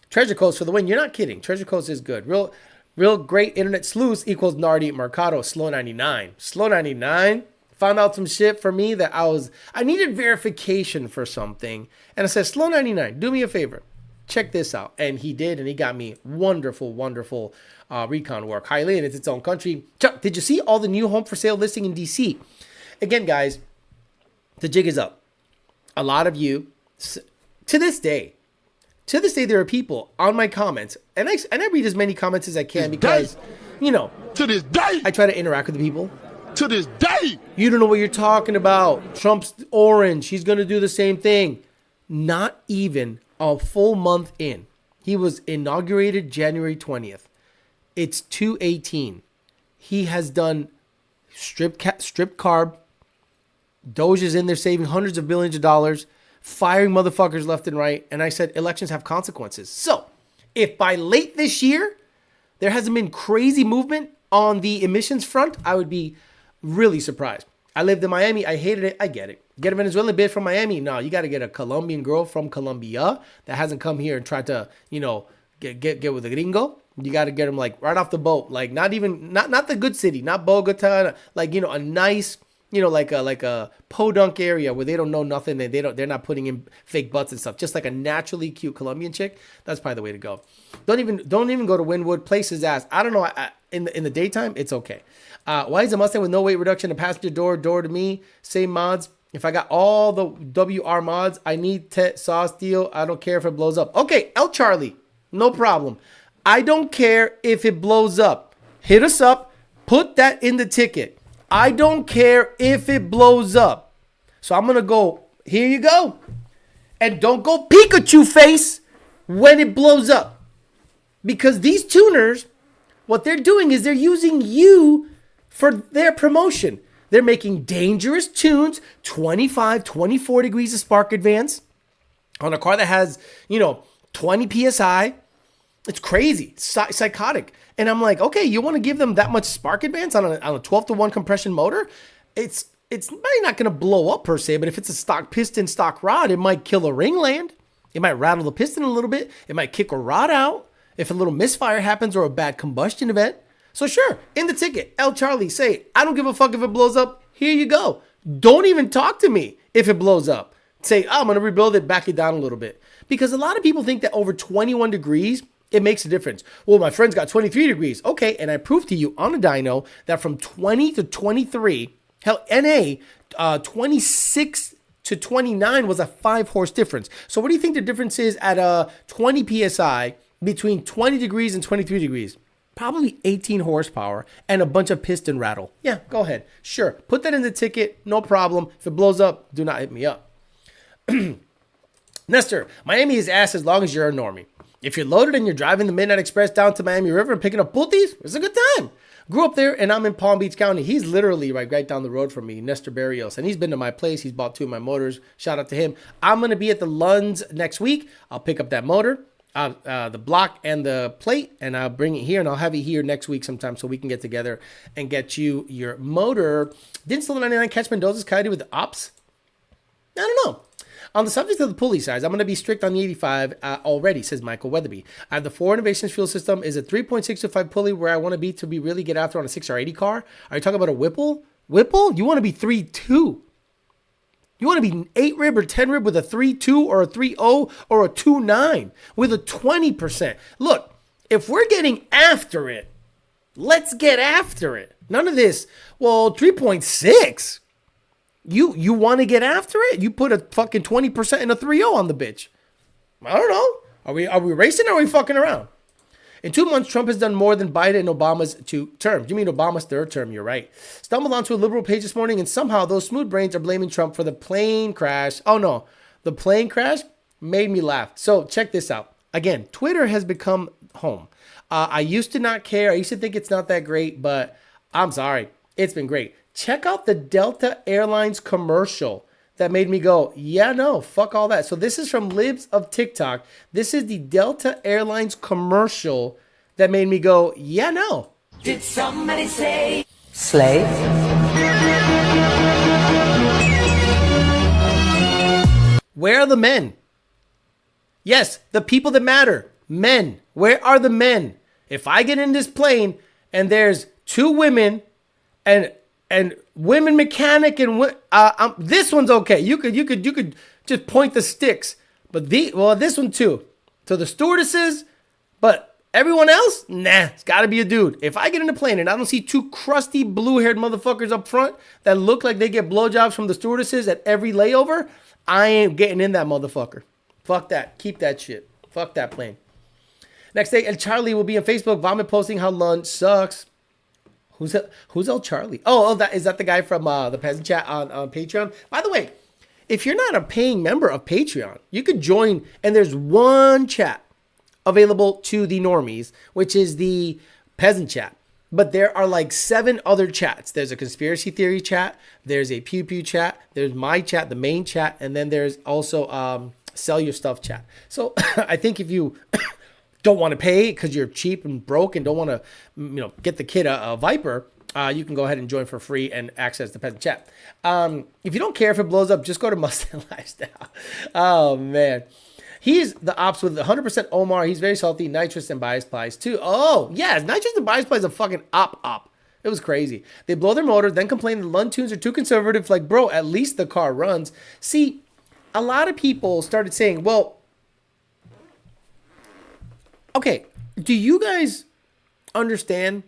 Speaker 1: Treasure Coast for the win. You're not kidding. Treasure Coast is good. Real great internet sleuth equals Nardi Mercado. Slow 99. Slow 99 found out some shit for me that I needed verification for something. And I said, Slow 99, do me a favor. Check this out. And he did, and he got me wonderful, wonderful recon work. Hialeah is its own country. Chuck, did you see all the new home for sale listing in DC? Again, guys, the jig is up. A lot of you, to this day, there are people on my comments, and I read as many comments as I can because,
Speaker 4: to this day,
Speaker 1: I try to interact with the people.
Speaker 4: To this day,
Speaker 1: You don't know what you're talking about. Trump's orange. He's going to do the same thing. Not even a full month in. He was inaugurated January 20th. It's 2/18. He has done strip CARB. Doge is in there saving hundreds of billions of dollars, firing motherfuckers left and right. And I said, elections have consequences. So if by late this year, there hasn't been crazy movement on the emissions front, I would be really surprised. I lived in Miami. I hated it. I get it. Get a Venezuelan bitch from Miami. No, you got to get a Colombian girl from Colombia that hasn't come here and tried to, get with a gringo. You got to get them like right off the boat. Like not the good city, not Bogota. Like, a nice, like a podunk area where they don't know nothing. They're not putting in fake butts and stuff. Just like a naturally cute Colombian chick. That's probably the way to go. Don't even go to Wynwood. Place his ass. I don't know. In the daytime, it's okay. Why is a Mustang with no weight reduction, a passenger door to me? Same mods. If I got all the WR mods, I need saw steel. I don't care if it blows up. Okay, L Charlie, no problem. I don't care if it blows up. Hit us up. Put that in the ticket. I don't care if it blows up. So I'm going to go, here you go. And don't go Pikachu face when it blows up. Because these tuners, what they're doing is they're using you for their promotion. They're making dangerous tunes, 25, 24 degrees of spark advance on a car that has, 20 PSI. It's crazy. It's psychotic. And I'm like, okay, you want to give them that much spark advance on a 12-to-1 compression motor? It's probably not going to blow up per se, but if it's a stock piston, stock rod, it might kill a ringland. It might rattle the piston a little bit. It might kick a rod out if a little misfire happens or a bad combustion event. So sure, in the ticket, L Charlie, say, I don't give a fuck if it blows up. Here you go. Don't even talk to me if it blows up. Say, I'm going to rebuild it, back it down a little bit. Because a lot of people think that over 21 degrees, it makes a difference. Well, my friend's got 23 degrees. Okay, and I proved to you on a dyno that from 20 to 23, hell, NA 26 to 29 was a 5-horse difference. So what do you think the difference is at 20 psi between 20 degrees and 23 degrees? Probably 18 horsepower and a bunch of piston rattle. Yeah, go ahead. Sure. Put that in the ticket. No problem. If it blows up, do not hit me up. Nestor, Miami is ass as long as you're a normie. If you're loaded and you're driving the Midnight Express down to Miami River and picking up pulties, it's a good time. Grew up there and I'm in Palm Beach County. He's literally right down the road from me, Nestor Barrios. And he's been to my place. He's bought 2 of my motors. Shout out to him. I'm going to be at the Lunds next week. I'll pick up that motor, the block and the plate, and I'll bring it here and I'll have it here next week sometime so we can get together and get you your motor. Didn't Solo 99 catch Mendoza's Coyote with the ops? I don't know. On the subject of the pulley size, I'm going to be strict on the 85 already, says Michael Weatherby. I have the 4 Innovations fuel system. Is a 3.625 pulley where I want to be really get after on a 6R80 car? Are you talking about a Whipple? Whipple? You want to be 3.2. You want to be 8 rib or 10 rib with a 3.2 or a 3.0 or a 2.9 with a 20%. Look, if we're getting after it, let's get after it. None of this, well, 3.6. You want to get after it? You put a fucking 20% in a 3.0 on the bitch. I don't know. Are we racing or are we fucking around? In 2 months, Trump has done more than Biden and Obama's 2 terms. You mean Obama's 3rd term? You're right. Stumbled onto a liberal page this morning and somehow those smooth brains are blaming Trump for the plane crash. Oh no, the plane crash made me laugh. So check this out. Again, Twitter has become home. I used to not care. I used to think it's not that great, but I'm sorry. It's been great. Check out the Delta Airlines commercial that made me go, yeah, no, fuck all that. So this is from Libs of TikTok. This is the Delta Airlines commercial that made me go, yeah, no.
Speaker 5: Did somebody say slave?
Speaker 1: Where are the men? Yes, the people that matter. Men. Where are the men? If I get in this plane and there's 2 women and women mechanic and this one's okay. You could just point the sticks, but this one too. So the stewardesses, but everyone else, nah, it's got to be a dude. If I get in a plane and I don't see 2 crusty blue-haired motherfuckers up front that look like they get blowjobs from the stewardesses at every layover, I ain't getting in that motherfucker. Fuck that. Keep that shit. Fuck that plane. Next day, El Charlie will be on Facebook vomit posting how lunch sucks. Who's El Charlie? Oh, is that the guy from the Peasant Chat on Patreon? By the way, if you're not a paying member of Patreon, you could join, and there's one chat available to the normies, which is the Peasant Chat. But there are like 7 other chats. There's a conspiracy theory chat. There's a pew pew chat. There's my chat, the main chat, and then there's also sell your stuff chat. So I think if you don't want to pay because you're cheap and broke and don't want to, get the kid a Viper, you can go ahead and join for free and access the Peasant Chat. If you don't care if it blows up, just go to Mustang Lifestyle. Oh, man. He's the ops with 100% Omar. He's very salty. Nitrous and bias plies, too. Oh, yeah. Nitrous and bias plies a fucking op. It was crazy. They blow their motor, then complain the Lund tunes are too conservative. Like, bro, at least the car runs. See, a lot of people started saying, well, okay, do you guys understand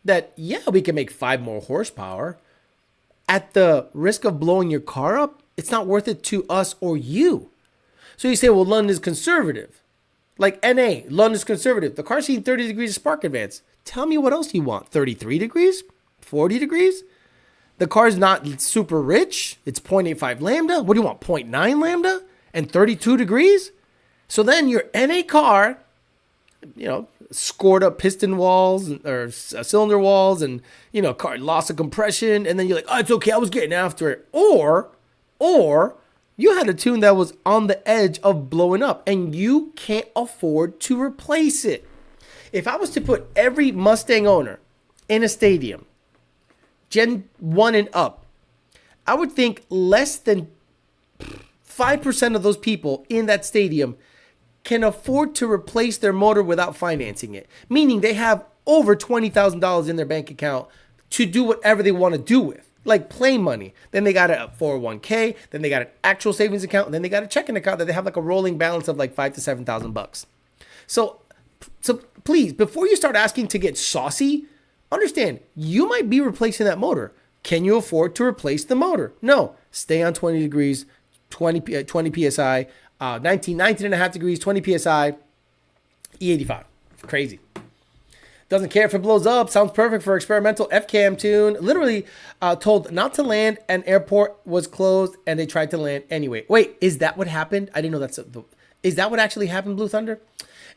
Speaker 1: that, yeah, we can make 5 more horsepower at the risk of blowing your car up? It's not worth it to us or you. So you say, well, Lund is conservative. Like NA, Lund is conservative. The car's seeing 30 degrees of spark advance. Tell me what else you want. 33 degrees? 40 degrees? The car's not super rich. It's 0.85 lambda. What do you want, 0.9 lambda? And 32 degrees? So then your NA car, scored up piston walls or cylinder walls and, car loss of compression. And then you're like, oh, it's okay. I was getting after it. Or you had a tune that was on the edge of blowing up and you can't afford to replace it. If I was to put every Mustang owner in a stadium, Gen 1 and up, I would think less than 5% of those people in that stadium can afford to replace their motor without financing it. Meaning they have over $20,000 in their bank account to do whatever they want to do with. Like play money. Then they got a 401k. Then they got an actual savings account. And then they got a checking account that they have like a rolling balance of like $5,000 to $7,000. So please, before you start asking to get saucy, understand you might be replacing that motor. Can you afford to replace the motor? No. Stay on 20 degrees, 20 PSI, 19 and a half degrees, 20 PSI, E85. Crazy. Doesn't care if it blows up. Sounds perfect for experimental FCAM tune. Literally told not to land. An airport was closed and they tried to land anyway. Wait, is that what happened? I didn't know is that what actually happened, Blue Thunder?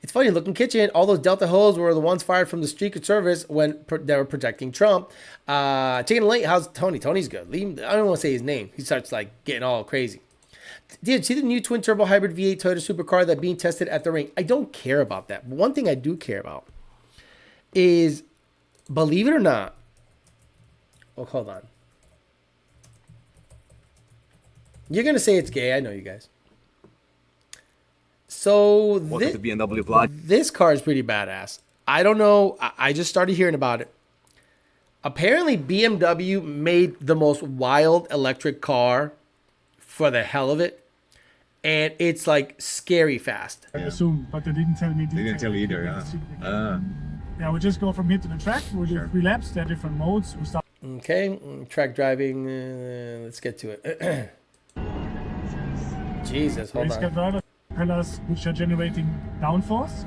Speaker 1: It's funny, looking kitchen, all those Delta hose were the ones fired from the Secret Service when they were protecting Trump. Chicken Late, how's Tony? Tony's good. I don't want to say his name. He starts like getting all crazy. Did see the new twin turbo hybrid V8 Toyota supercar that being tested at the ring? I don't care about that. But one thing I do care about is, believe it or not, oh, hold on. You're going to say it's gay. I know you guys. So this car is pretty badass. I don't know. I just started hearing about it. Apparently, BMW made the most wild electric car for the hell of it. And it's like scary fast.
Speaker 6: I assume, but they didn't tell me.
Speaker 7: They didn't tell you either, yeah.
Speaker 6: Yeah, we just go from here to the track. We'll do 3 laps. There are different modes. We start.
Speaker 1: Okay, track driving. Let's get to it. Jesus, hold
Speaker 6: Race car
Speaker 1: on.
Speaker 6: driver propellers which are generating downforce.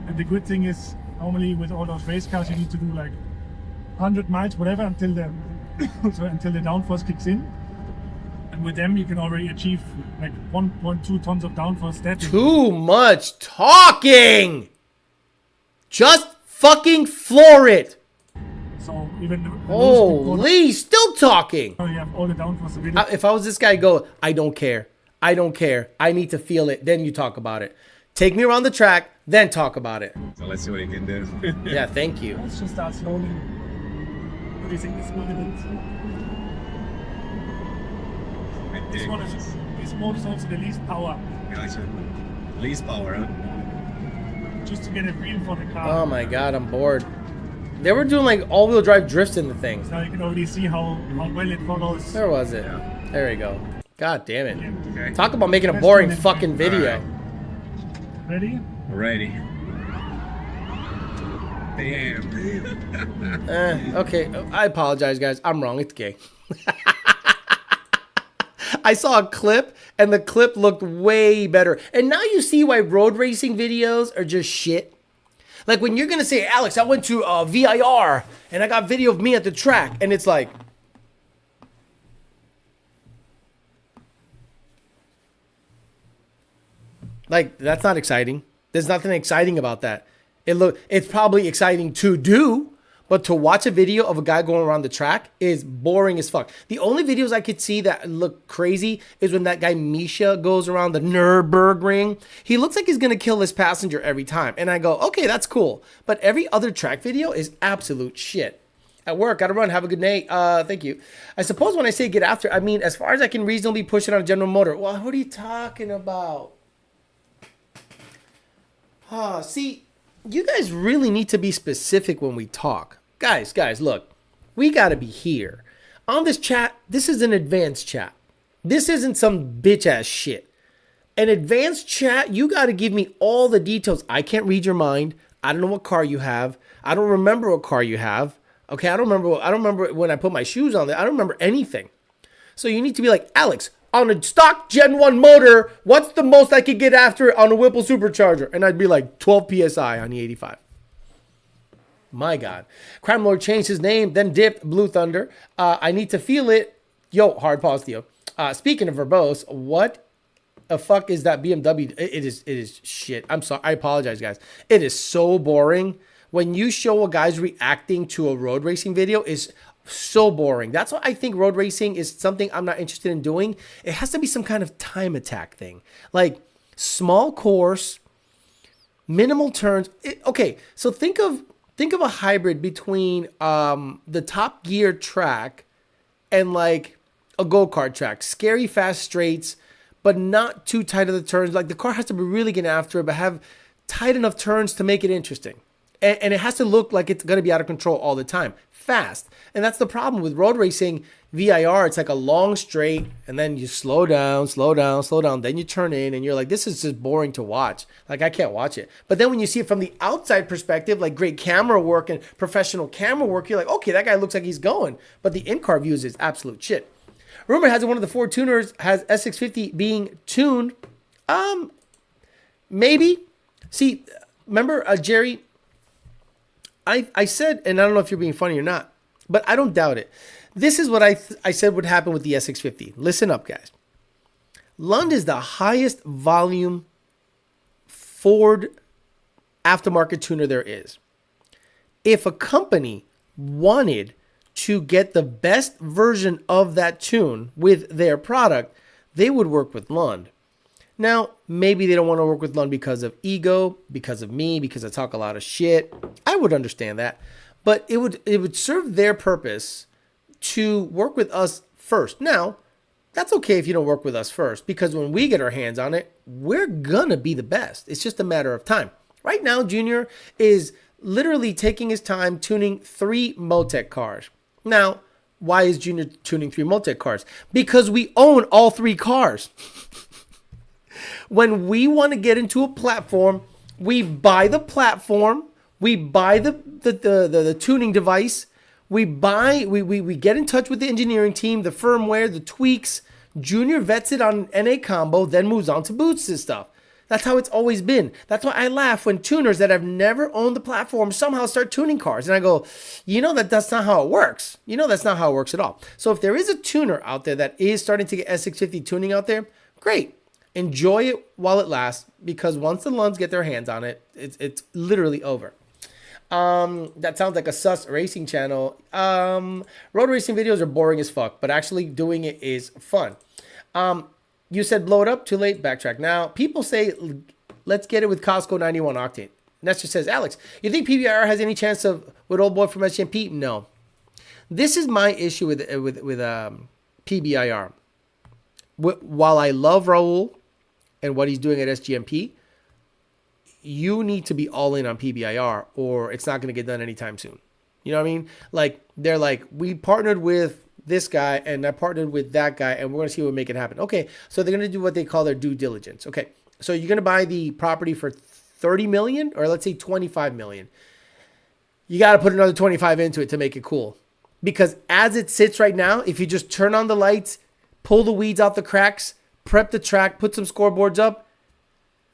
Speaker 6: And the good thing is, normally with all those race cars, you need to do like 100 miles, whatever, until the downforce kicks in. And with them, you can already achieve like 1.2 tons of downforce static.
Speaker 1: Too much talking. Just fucking floor it.
Speaker 6: So even the
Speaker 1: Holy, still talking.
Speaker 6: you have all the downforce available.
Speaker 1: If I was this guy, go, I don't care. I don't care. I need to feel it. Then you talk about it. Take me around the track, then talk about it.
Speaker 7: So let's see what he can do.
Speaker 1: Yeah, thank you.
Speaker 6: Let's just start slowly. Releasing this movement. This mode is also the least power.
Speaker 7: Gotcha. Least power, huh?
Speaker 6: Just to get a feel for the car.
Speaker 1: Oh my god, I'm bored. They were doing like all-wheel drive drifts in the thing.
Speaker 6: Now you can already see how well it follows.
Speaker 1: Where was it?
Speaker 7: Yeah.
Speaker 1: There we go. God damn it.
Speaker 7: Okay.
Speaker 1: Talk about making a boring fucking video.
Speaker 6: Ready?
Speaker 7: Ready. Damn.
Speaker 1: Okay, I apologize, guys. I'm wrong. It's gay. I saw a clip, and the clip looked way better. And now you see why road racing videos are just shit. Like when you're going to say, Alex, I went to VIR, and I got video of me at the track, and it's like... Like, that's not exciting. There's nothing exciting about that. It's probably exciting to do, but to watch a video of a guy going around the track is boring as fuck. The only videos I could see that look crazy is when that guy Misha goes around the Nürburgring. He looks like he's going to kill his passenger every time. And I go, okay, that's cool. But every other track video is absolute shit. At work, gotta run. Have a good night. Thank you. I suppose when I say get after, I mean as far as I can reasonably push it on a General Motor. Well, what are you talking about? See, you guys really need to be specific when we talk. Guys, look, we got to be here. On this chat, this is an advanced chat. This isn't some bitch-ass shit. An advanced chat, you got to give me all the details. I can't read your mind. I don't know what car you have. I don't remember what car you have. Okay, I don't remember when I put my shoes on there. I don't remember anything. So you need to be like, Alex, on a stock Gen 1 motor, what's the most I could get after it on a Whipple Supercharger? And I'd be like 12 PSI on the 85. My God. Crime Lord changed his name, then dipped Blue Thunder. I need to feel it. Yo, hard pause, Theo. Speaking of verbose, what the fuck is that BMW? It is shit. I'm sorry. I apologize, guys. It is so boring. When you show a guy's reacting to a road racing video, is so boring. That's why I think road racing is something I'm not interested in doing. It has to be some kind of time attack thing. Like small course, minimal turns. Okay, so think of a hybrid between the Top Gear track and like a go-kart track. Scary fast straights, but not too tight of the turns. Like the car has to be really getting after it, but have tight enough turns to make it interesting. And it has to look like it's going to be out of control all the time, fast. And that's the problem with road racing VIR. It's like a long straight, and then you slow down, then you turn in, and you're like, this is just boring to watch. Like, I can't watch it. But then when you see it from the outside perspective, like great camera work and professional camera work, you're like, okay, that guy looks like he's going. But the in-car views is absolute shit. Rumor has it one of the Ford tuners has S650 being tuned. Maybe. See, remember, Jerry, I said, and I don't know if you're being funny or not, but I don't doubt it. This is what I said would happen with the S650. Listen up, guys. Lund is the highest volume Ford aftermarket tuner there is. If a company wanted to get the best version of that tune with their product, they would work with Lund. Now, maybe they don't want to work with Lund because of ego, because of me, because I talk a lot of shit. I would understand that. But it would serve their purpose to work with us first. Now, that's okay if you don't work with us first, because when we get our hands on it, we're going to be the best. It's just a matter of time. Right now, Junior is literally taking his time tuning 3 Motec cars. Now, why is Junior tuning 3 Motec cars? Because we own all 3 cars. When we want to get into a platform, we buy the platform, we buy the tuning device, we get in touch with the engineering team, the firmware, the tweaks. Junior vets it on NA combo, then moves on to boots and stuff. That's how it's always been. That's why I laugh when tuners that have never owned the platform somehow start tuning cars. And I go, that's not how it works. That's not how it works at all. So if there is a tuner out there that is starting to get S650 tuning out there, great. Enjoy it while it lasts, because once the Lunds get their hands on it, it's literally over. That sounds like a sus racing channel. Road racing videos are boring as fuck, but actually doing it is fun. You said blow it up, too late, backtrack. Now, people say, let's get it with Costco 91 octane. Nestor says, Alex, you think PBR has any chance with old boy from SGMP? No. This is my issue with PBIR. While I love Raul and what he's doing at SGMP, you need to be all in on PBIR or it's not going to get done anytime soon. You know what I mean? Like, they're like, we partnered with this guy and I partnered with that guy and we're going to see what make it happen. Okay, so they're going to do what they call their due diligence. Okay, so you're going to buy the property for 30 million or let's say 25 million. You got to put another 25 into it to make it cool. Because as it sits right now, if you just turn on the lights, pull the weeds out the cracks, prep the track, put some scoreboards up,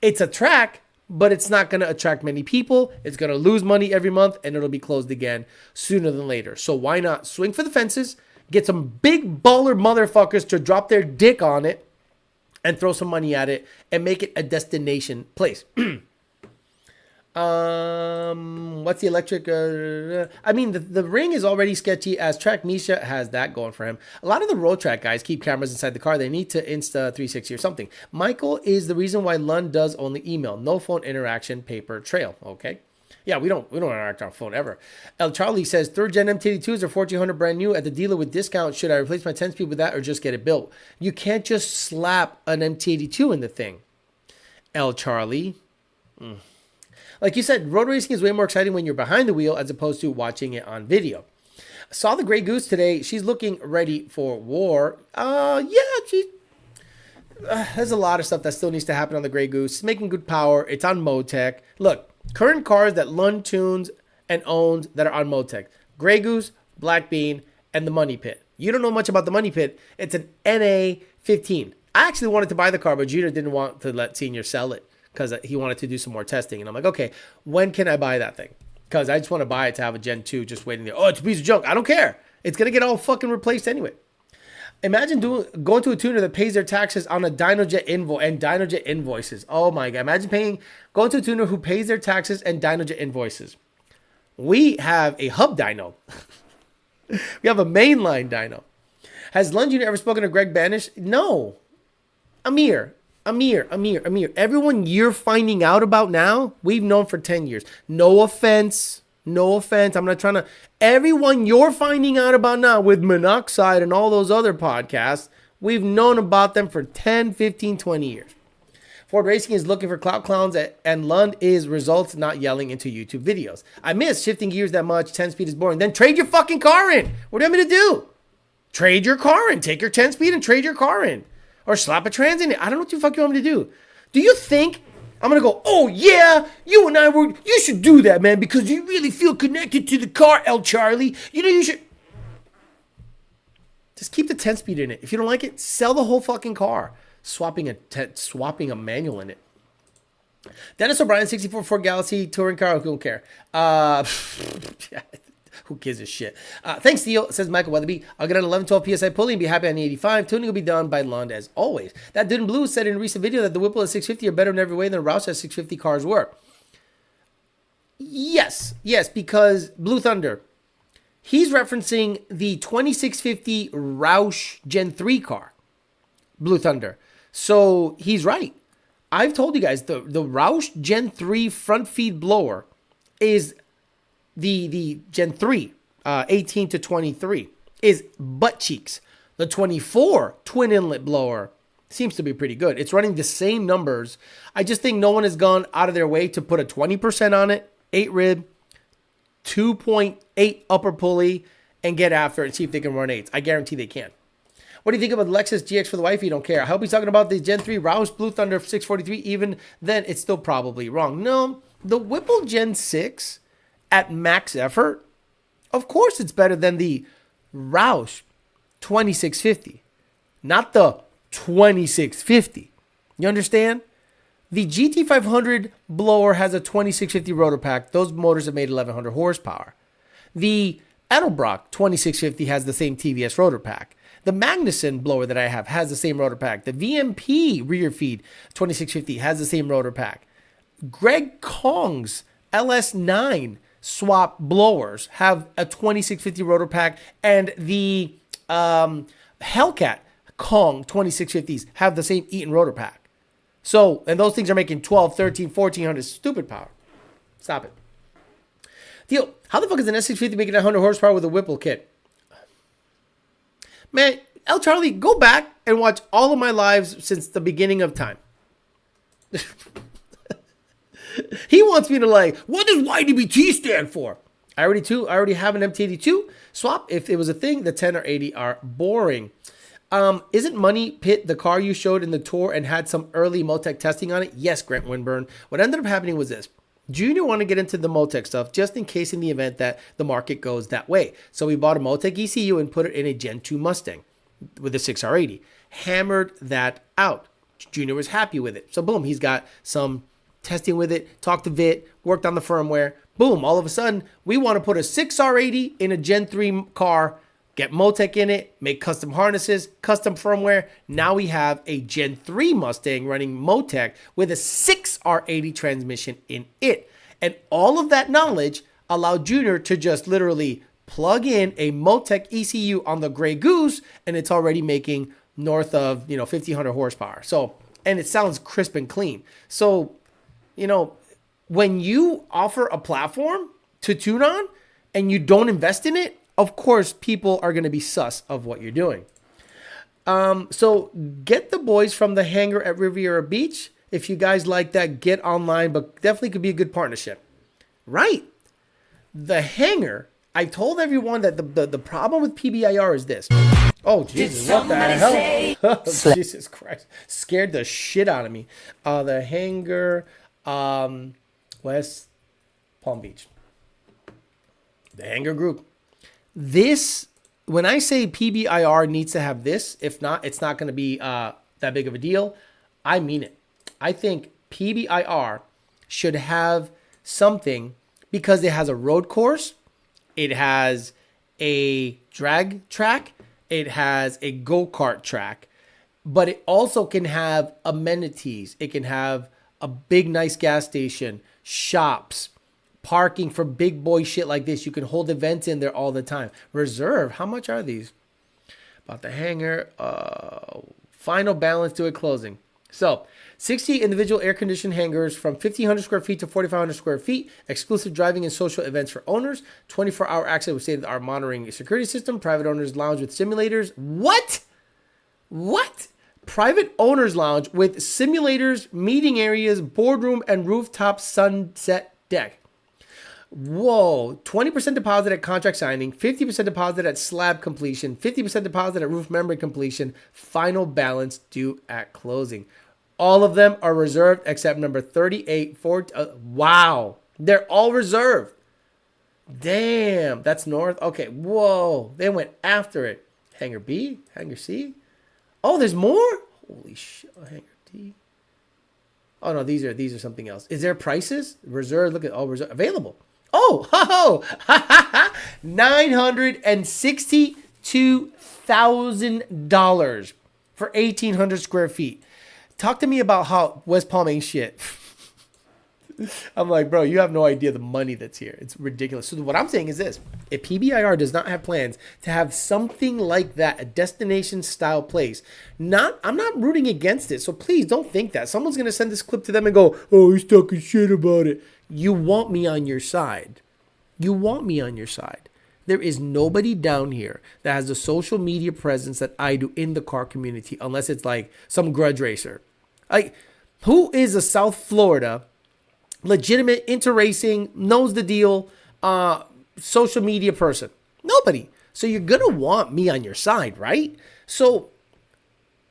Speaker 1: it's a track, but it's not going to attract many people. It's going to lose money every month and it'll be closed again sooner than later. So why not swing for the fences, get some big baller motherfuckers to drop their dick on it and throw some money at it and make it a destination place. What's the electric? I mean, the ring is already sketchy as Track Misha has that going for him. A lot of the road track guys keep cameras inside the car. They need to Insta 360 or something. Michael is the reason why Lund does only email, no phone interaction, paper trail. Okay. Yeah, we don't interact on phone ever. El Charlie says, 3rd gen MT82s are 1,400 brand new at the dealer with discount. Should I replace my 10-speed with that or just get it built? You can't just slap an MT82 in the thing. El Charlie. Like you said, road racing is way more exciting when you're behind the wheel as opposed to watching it on video. Saw the Grey Goose today. She's looking ready for war. There's a lot of stuff that still needs to happen on the Grey Goose. It's making good power. It's on Motec. Look, current cars that Lund tunes and owns that are on Motec. Grey Goose, Black Bean, and the Money Pit. You don't know much about the Money Pit. It's an NA15. I actually wanted to buy the car, but Jeter didn't want to let Senior sell it because he wanted to do some more testing. And I'm like, okay, when can I buy that thing? Because I just want to buy it to have a Gen 2 just waiting there. Oh, it's a piece of junk. I don't care. It's going to get all fucking replaced anyway. Imagine going to a tuner that pays their taxes on a DynoJet invoice and DynoJet invoices. Oh my God. Imagine going to a tuner who pays their taxes and DynoJet invoices. We have a hub dyno. We have a mainline dyno. Has Lund Jr. ever spoken to Greg Banish? No. Amir. Everyone you're finding out about now, we've known for 10 years. No offense. I'm not trying to. Everyone you're finding out about now with Monoxide and all those other podcasts, we've known about them for 10, 15, 20 years. Ford Racing is looking for clout clowns, and Lund is results, not yelling into YouTube videos. I miss shifting gears that much. 10-speed is boring. Then trade your fucking car in. What do you want me to do? Trade your car in. Take your 10-speed and trade your car in. Or slap a trans in it. I don't know what the fuck you want me to do. Do you think I'm going to go, oh yeah, you should do that, man, because you really feel connected to the car, El Charlie. You know, you should. Just keep the 10-speed in it. If you don't like it, sell the whole fucking car. Swapping a manual in it. Dennis O'Brien, 64 Ford Galaxy touring car. Who don't care? Who gives a shit? Thanks, Theo, says Michael Weatherby. I'll get an 1112 PSI Pulley and be happy on the 85. Tuning will be done by Lund as always. That dude in blue said in a recent video that the Whipple at 650 are better in every way than the Roush at 650 cars were. Yes, because Blue Thunder, he's referencing the 2650 Roush Gen 3 car. Blue Thunder. So he's right. I've told you guys the Roush Gen 3 front feed blower is the Gen 3, 18 to 23, is butt cheeks. The 24 twin inlet blower seems to be pretty good. It's running the same numbers. I just think no one has gone out of their way to put a 20% on it, 8 rib, 2.8 upper pulley, and get after it and see if they can run 8s. I guarantee they can. What do you think about the Lexus GX for the wife? You don't care. I hope he's talking about the Gen 3 Roush Blue Thunder 643. Even then, it's still probably wrong. No, the Whipple Gen 6 at max effort, of course it's better than the Roush 2650, not the 2650. You understand? The GT500 blower has a 2650 rotor pack. Those motors have made 1100 horsepower. The Edelbrock 2650 has the same TVS rotor pack. The Magnuson blower that I have has the same rotor pack. The VMP rear feed 2650 has the same rotor pack. Greg Kong's LS9 swap blowers have a 2650 rotor pack, and the Hellcat Kong 2650s have the same Eaton rotor pack. So, and those things are making 12, 13, 1400 stupid power. Stop it. Theo, how the fuck is an S650 making 100 horsepower with a Whipple kit? Man, El Charlie, go back and watch all of my lives since the beginning of time. He wants me to like, what does YDBT stand for? I already have an MT82 swap. If it was a thing, the 10 or 80 are boring. Isn't Money Pit the car you showed in the tour and had some early Motec testing on it? Yes, Grant Winburn. What ended up happening was this. Junior wanted to get into the Motec stuff just in case in the event that the market goes that way. So we bought a Motec ECU and put it in a Gen 2 Mustang with a 6R80. Hammered that out. Junior was happy with it. So boom, he's got some testing with it, talked to Vit, worked on the firmware. Boom, all of a sudden, we want to put a 6R80 in a Gen 3 car, get Motec in it, make custom harnesses, custom firmware. Now we have a Gen 3 Mustang running Motec with a 6R80 transmission in it. And all of that knowledge allowed Junior to just literally plug in a Motec ECU on the Grey Goose, and it's already making north of 1,500 horsepower. So, and it sounds crisp and clean. So, when you offer a platform to tune on and you don't invest in it, of course, people are going to be sus of what you're doing. So get the boys from the hangar at Riviera Beach. If you guys like that, get online, but definitely could be a good partnership. Right. The hangar, I told everyone that the problem with PBIR is this. Oh, Jesus, what the hell? Jesus Christ. Scared the shit out of me. The hangar, West Palm Beach. The hangar group. This, when I say PBIR needs to have this, if not, it's not going to be that big of a deal. I mean it. I think PBIR should have something because it has a road course, it has a drag track, it has a go-kart track, but it also can have amenities. It can have a big, nice gas station, shops, parking for big boy shit like this. You can hold events in there all the time. Reserve, how much are these? About the hangar, final balance to a closing. So 60 individual air-conditioned hangars from 1,500 square feet to 4,500 square feet. Exclusive driving and social events for owners. 24-hour access with state-of-the-art monitoring security system. Private owners lounge with simulators. What? Private owner's lounge with simulators, meeting areas, boardroom, and rooftop sunset deck. Whoa, 20% deposit at contract signing, 50% deposit at slab completion, 50% deposit at roof membrane completion, final balance due at closing. All of them are reserved except number 38. Wow, they're all reserved. Damn, that's north. Okay, whoa, they went after it. Hangar B, Hangar C. Oh, there's more? Holy shit, Hangar D. Oh no, these are something else. Is there prices? Reserve, look at all reserve available. Oh, $962,000 for 1,800 square feet. Talk to me about how West Palm ain't shit. I'm like, bro, you have no idea the money that's here. It's ridiculous. So what I'm saying is this. If PBIR does not have plans to have something like that, a destination style place, I'm not rooting against it. So please don't think that. Someone's going to send this clip to them and go, oh, he's talking shit about it. You want me on your side. You want me on your side. There is nobody down here that has the social media presence that I do in the car community, unless it's like some grudge racer. Like, who is a South Florida legitimate into racing, knows the deal, social media person? Nobody. So you're gonna want me on your side, right? So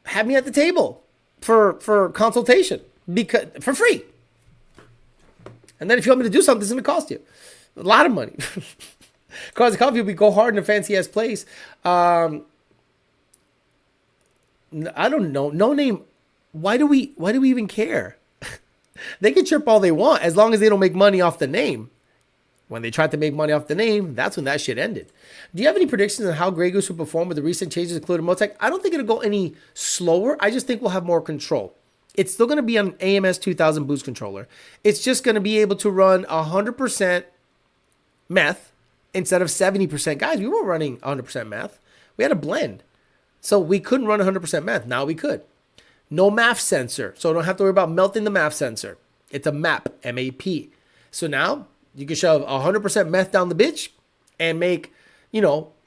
Speaker 1: have me at the table for consultation, because for free. And then if you want me to do something, it's gonna cost you a lot of money. Cars and Coffee, we go hard in a fancy ass place. I don't know. No name. Why do we even care? They can chirp all they want as long as they don't make money off the name. When they tried to make money off the name, that's when that shit ended. Do you have any predictions on how Grey Goose will perform with the recent changes including Motec? I don't think it'll go any slower. I just think we'll have more control. It's still going to be an AMS 2000 boost controller. It's just going to be able to run 100% meth instead of 70%. Guys, we weren't running 100% meth. We had a blend. So we couldn't run 100% meth. Now we could. No MAF sensor. So I don't have to worry about melting the MAF sensor. It's a MAP, M-A-P. So now you can shove 100% meth down the bitch and make,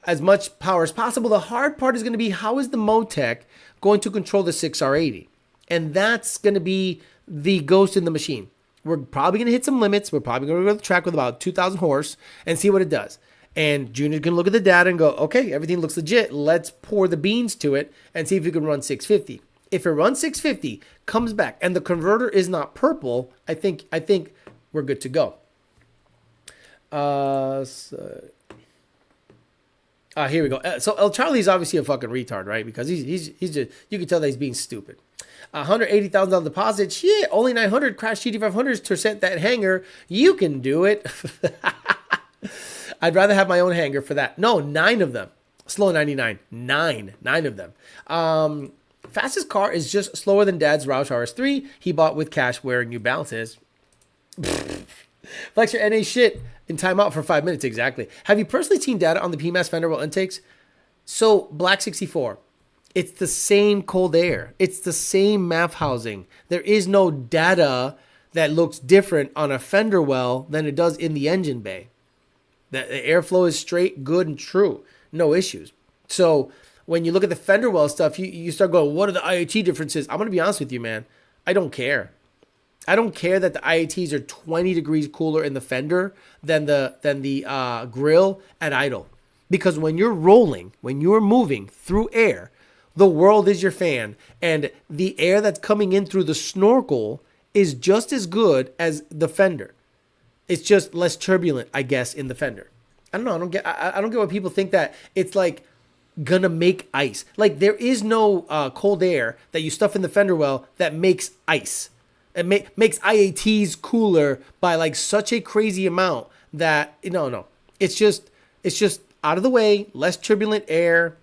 Speaker 1: as much power as possible. The hard part is going to be, how is the Motec going to control the 6R80? And that's going to be the ghost in the machine. We're probably going to hit some limits. We're probably going to go to the track with about 2,000 horse and see what it does. And Junior's going to look at the data and go, okay, everything looks legit. Let's pour the beans to it and see if we can run 650. If it runs 650, comes back, and the converter is not purple, I think we're good to go. Here we go. So El Charlie's obviously a fucking retard, right? Because he's just, you can tell that he's being stupid. $180,000 deposit. Shit, only 900 crash GT500s to set that hanger. You can do it. I'd rather have my own hanger for that. No, 9 of them. Slow 99. 9 of them. Fastest car is just slower than Dad's Roush RS3 he bought with cash wearing New Balances. Flex your NA shit in timeout for 5 minutes. Exactly. Have you personally seen data on the PMAS fender well intakes? So Black 64, it's the same cold air. It's the same MAF housing. There is no data that looks different on a fender well than it does in the engine bay. The airflow is straight, good, and true. No issues. So when you look at the fender well stuff, you start going, what are the IAT differences? I'm going to be honest with you, man. I don't care. I don't care that the IATs are 20 degrees cooler in the fender than the grill at idle. Because when you're rolling, when you're moving through air, the world is your fan. And the air that's coming in through the snorkel is just as good as the fender. It's just less turbulent, I guess, in the fender. I don't know. I don't get why people think that it's like gonna make ice. Like, there is no cold air that you stuff in the fender well that makes ice. It makes IATs cooler by like such a crazy amount that no. It's just out of the way, less turbulent air.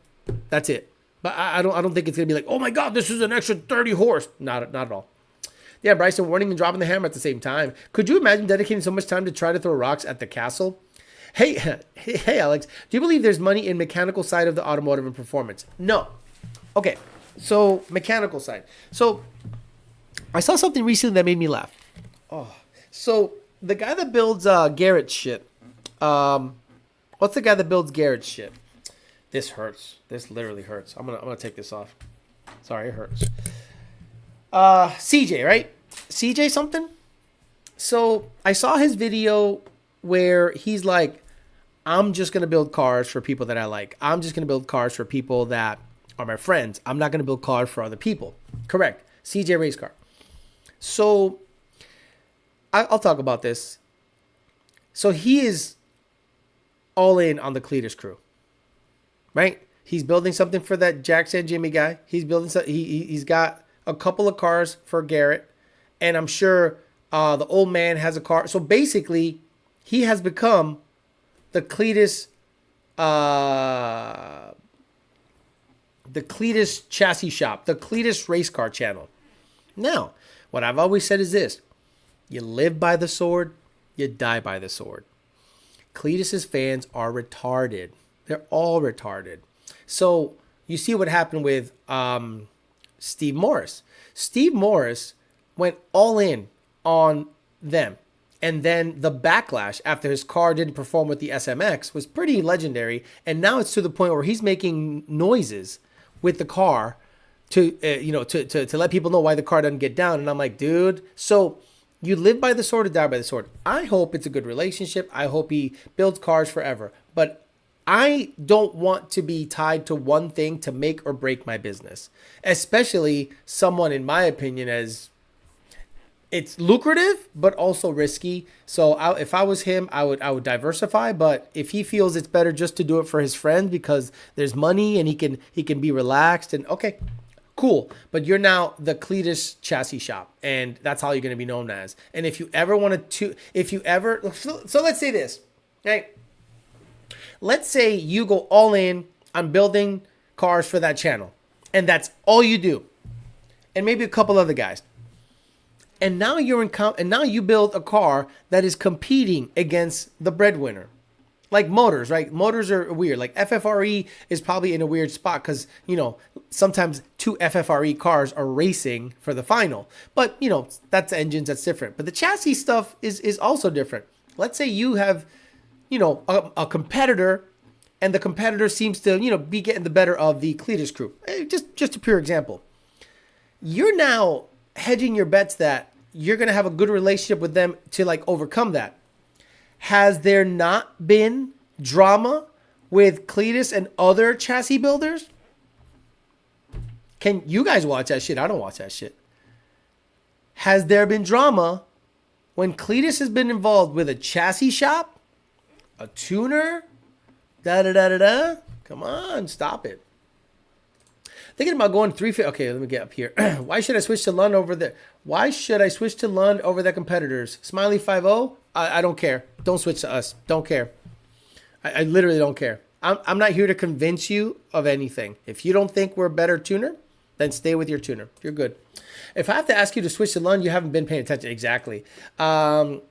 Speaker 1: That's it. But I don't think it's gonna be like, oh my god, this is an extra 30 horse. Not at all. Yeah, Bryson, warning and dropping the hammer at the same time. Could you imagine dedicating so much time to try to throw rocks at the castle? Hey, Alex, do you believe there's money in mechanical side of the automotive and performance? No. Okay, so mechanical side. So I saw something recently that made me laugh. Oh, so the guy that builds Garrett shit. What's the guy that builds Garrett shit? This hurts. This literally hurts. I'm gonna take this off. Sorry, it hurts. CJ, right? CJ something? So I saw his video where he's like, I'm just going to build cars for people that I like. I'm just going to build cars for people that are my friends. I'm not going to build cars for other people. Correct. CJ race car. So I'll talk about this. So he is all in on the Cletus crew, right? He's building something for that Jackson Jimmy guy. He's building something. He's got a couple of cars for Garrett, and I'm sure the old man has a car. So basically, he has become the Cletus chassis shop, the Cletus race car channel. Now, what I've always said is this: you live by the sword, you die by the sword. Cletus's fans are retarded. They're all retarded. So you see what happened with Steve Morris. Steve Morris went all in on them. And then the backlash after his car didn't perform with the SMX was pretty legendary. And now it's to the point where he's making noises with the car to let people know why the car doesn't get down. And I'm like, dude, so you live by the sword or die by the sword. I hope it's a good relationship. I hope he builds cars forever. But I don't want to be tied to one thing to make or break my business, especially someone, in my opinion, as it's lucrative, but also risky. So if I was him, I would diversify. But if he feels it's better just to do it for his friends because there's money and he can be relaxed, and okay, cool. But you're now the Cletus chassis shop, and that's how you're going to be known as. And if you ever wanted to, so let's say this, okay? Let's say you go all in on building cars for that channel, and that's all you do, and maybe a couple other guys. And now now you build a car that is competing against the breadwinner. Like motors, right? Motors are weird. Like FFRE is probably in a weird spot because, sometimes two FFRE cars are racing for the final. But, that's engines, that's different. But the chassis stuff is also different. Let's say you have, a competitor, and the competitor seems to, be getting the better of the Cletus crew. Just a pure example. You're now hedging your bets that you're going to have a good relationship with them to overcome that. Has there not been drama with Cletus and other chassis builders? Can you guys watch that shit? I don't watch that shit. Has there been drama when Cletus has been involved with a chassis shop, a tuner, da-da-da-da-da? Come on, stop it. Thinking about going 350. Okay, let me get up here. Why should I switch to Lund over there? Why should I switch to Lund over their competitors? Smiley 50. I don't care. Don't switch to us. Don't care. I literally don't care. I'm not here to convince you of anything. If you don't think we're a better tuner, then stay with your tuner. You're good. If I have to ask you to switch to Lund, you haven't been paying attention. Exactly. Cletus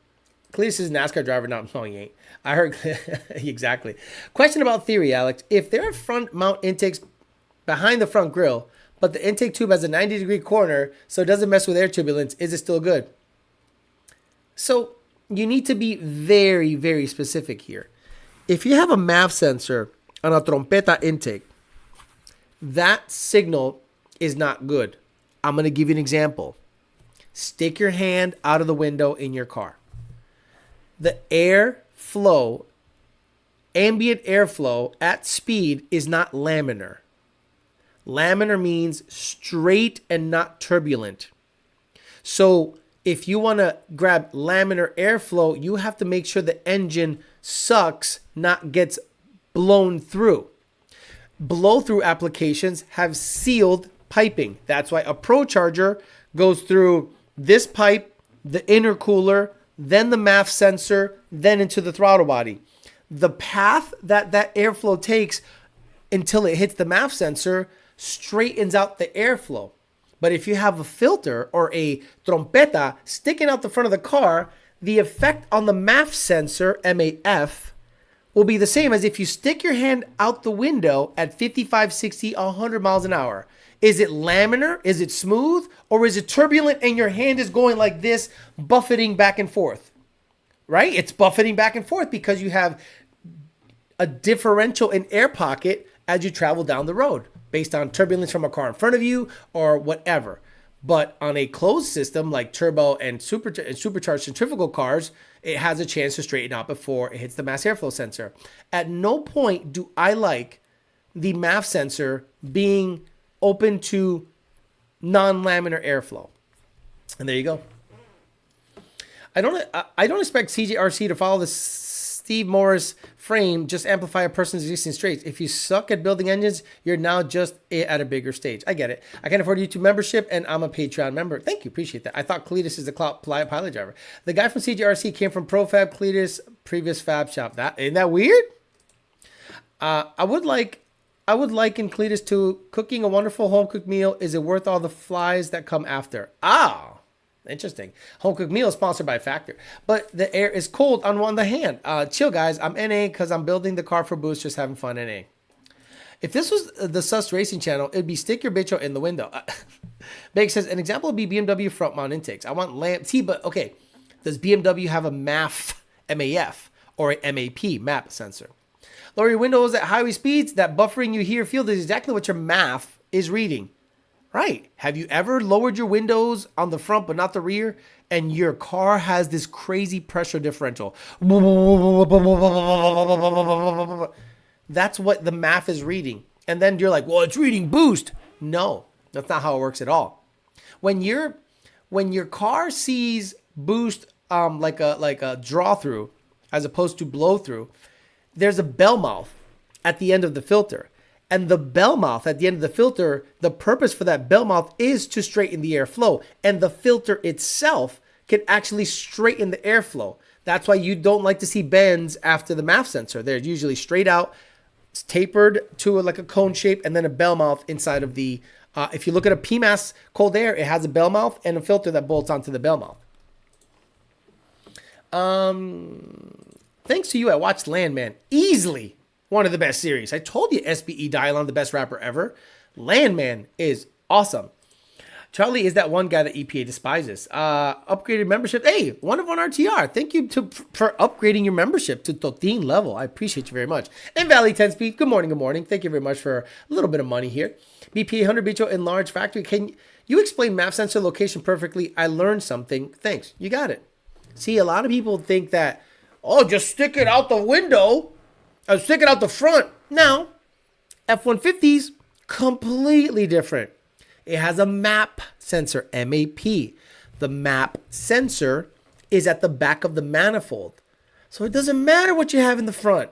Speaker 1: is a NASCAR driver. No, he ain't. I heard. Exactly. Question about theory, Alex. If there are front mount intakes behind the front grille, but the intake tube has a 90-degree corner so it doesn't mess with air turbulence, is it still good? So you need to be very, very specific here. If you have a MAF sensor on a trompeta intake, that signal is not good. I'm going to give you an example. Stick your hand out of the window in your car. The airflow, ambient airflow at speed is not laminar. Laminar means straight and not turbulent. So if you want to grab laminar airflow, you have to make sure the engine sucks, not gets blown through. Blow-through applications have sealed piping. That's why a Procharger goes through this pipe, the intercooler, then the MAF sensor, then into the throttle body. The path that airflow takes until it hits the MAF sensor straightens out the airflow. But if you have a filter or a trompeta sticking out the front of the car, the effect on the MAF sensor, MAF, will be the same as if you stick your hand out the window at 55, 60, 100 miles an hour. Is it laminar? Is it smooth? Or is it turbulent and your hand is going like this, buffeting back and forth? Right? It's buffeting back and forth because you have a differential in air pocket as you travel down the road. based on turbulence from a car in front of you or whatever. But on a closed system like turbo and supercharged centrifugal cars, it has a chance to straighten out before it hits the mass airflow sensor. At no point do I like the MAF sensor being open to non-laminar airflow. And there you go. I don't expect CJRC to follow the Steve Morris frame, just amplify a person's existing traits. If you suck at building engines, you're now just at a bigger stage. I get it. I can't afford a YouTube membership, and I'm a Patreon member. Thank you. Appreciate that. I thought Cletus is a pilot driver. The guy from CJRC came from ProFab Cletus, previous fab shop. Isn't that weird? I would liken Cletus to cooking a wonderful home-cooked meal. Is it worth all the flies that come after? Interesting. Home cooked meal is sponsored by Factor. But the air is cold on one hand. Chill, guys. I'm NA because I'm building the car for boost, just having fun, NA. If this was the Sus Racing channel, it'd be stick your bitch in the window. Bake says, an example would be BMW front mount intakes. I want lamp. See, but okay. Does BMW have a MAF, MAF, or a MAP sensor? Lower your windows at highway speeds. That buffering you hear field is exactly what your MAF is reading. Right. Have you ever lowered your windows on the front but not the rear, and your car has this crazy pressure differential? That's what the MAF is reading. And then you're like, well, it's reading boost. No, that's not how it works at all. When your car sees boost like a draw through as opposed to blow through, there's a bell mouth at the end of the filter. And the bell mouth at the end of the filter, the purpose for that bell mouth is to straighten the airflow. And the filter itself can actually straighten the airflow. That's why you don't like to see bends after the MAF sensor. They're usually straight out, tapered to like a cone shape, and then a bell mouth inside of the... if you look at a PMAS cold air, it has a bell mouth and a filter that bolts onto the bell mouth. Thanks to you, I watched Landman. Easily one of the best series. I told you SBE Dylon, the best rapper ever. Landman is awesome. Charlie is that one guy that EPA despises. Upgraded membership. Hey, 101 RTR. Thank you for upgrading your membership to Totin level. I appreciate you very much. And Valley 10 Speed. Good morning. Good morning. Thank you very much for a little bit of money here. BPA 100 Bicho in large factory. Can you explain MAP sensor location perfectly? I learned something. Thanks. You got it. See, a lot of people think that, oh, just stick it out the window. Or stick it out the front. Now, F-150s, completely different. It has a MAP sensor, MAP. The MAP sensor is at the back of the manifold. So it doesn't matter what you have in the front.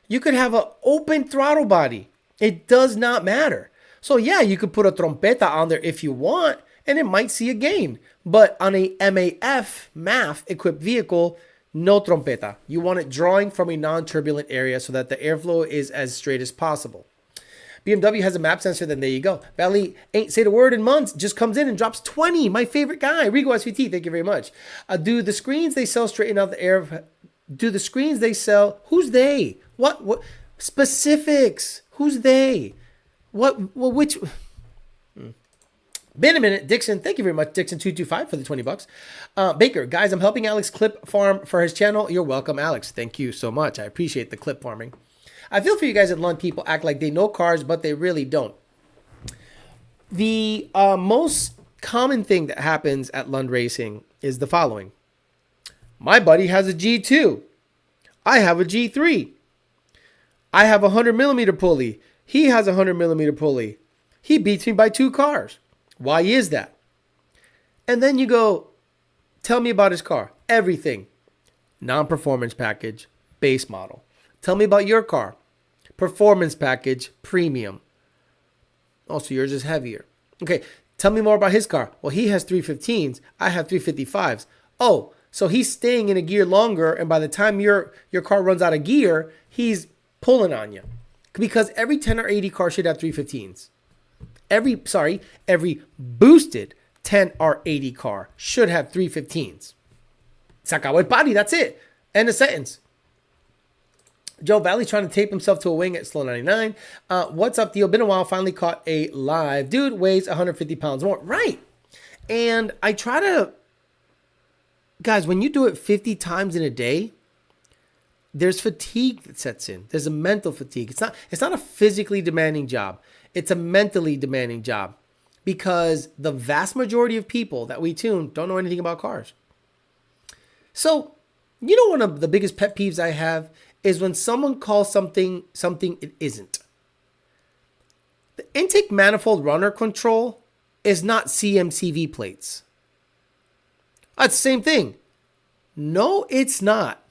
Speaker 1: You could have an open throttle body. It does not matter. So yeah, you could put a trompeta on there if you want, and it might see a gain. But on a MAF equipped vehicle, no trompeta. You want it drawing from a non-turbulent area so that the airflow is as straight as possible. BMW has a MAP sensor, then there you go. Valley ain't say the word in months, just comes in and drops 20. My favorite guy, Rigo SVT, thank you very much. Do the screens they sell straighten out the air? Do the screens they sell, who's they? What specifics? Who's they? Which? Been a minute. Dixon, thank you very much. Dixon225 for the $20. Baker, guys, I'm helping Alex clip farm for his channel. You're welcome, Alex. Thank you so much. I appreciate the clip farming. I feel for you guys at Lund. People act like they know cars, but they really don't. The most common thing that happens at Lund Racing is the following. My buddy has a G2. I have a G3. I have a 100mm pulley. He has a 100mm pulley. He beats me by 2 cars. Why is that? And then you go, tell me about his car. Everything. Non-performance package, base model. Tell me about your car. Performance package, premium. Also, yours is heavier. Okay, tell me more about his car. Well, he has 315s. I have 355s. Oh, so he's staying in a gear longer, and by the time your car runs out of gear, he's pulling on you. Because every 10 or 80 car should have 315s. Every boosted 10 or 80 car should have 315s. Se acabó el party, that's it. End of sentence. Joe Valley trying to tape himself to a wing at Slow 99. What's up, Theo? Been a while, finally caught a live. Dude weighs 150 pounds more. Right. And I try to... Guys, when you do it 50 times in a day, there's fatigue that sets in. There's a mental fatigue. It's not a physically demanding job. It's a mentally demanding job because the vast majority of people that we tune don't know anything about cars. So, you know, one of the biggest pet peeves I have is when someone calls something it isn't. The intake manifold runner control is not CMCV plates. That's the same thing. No, it's not.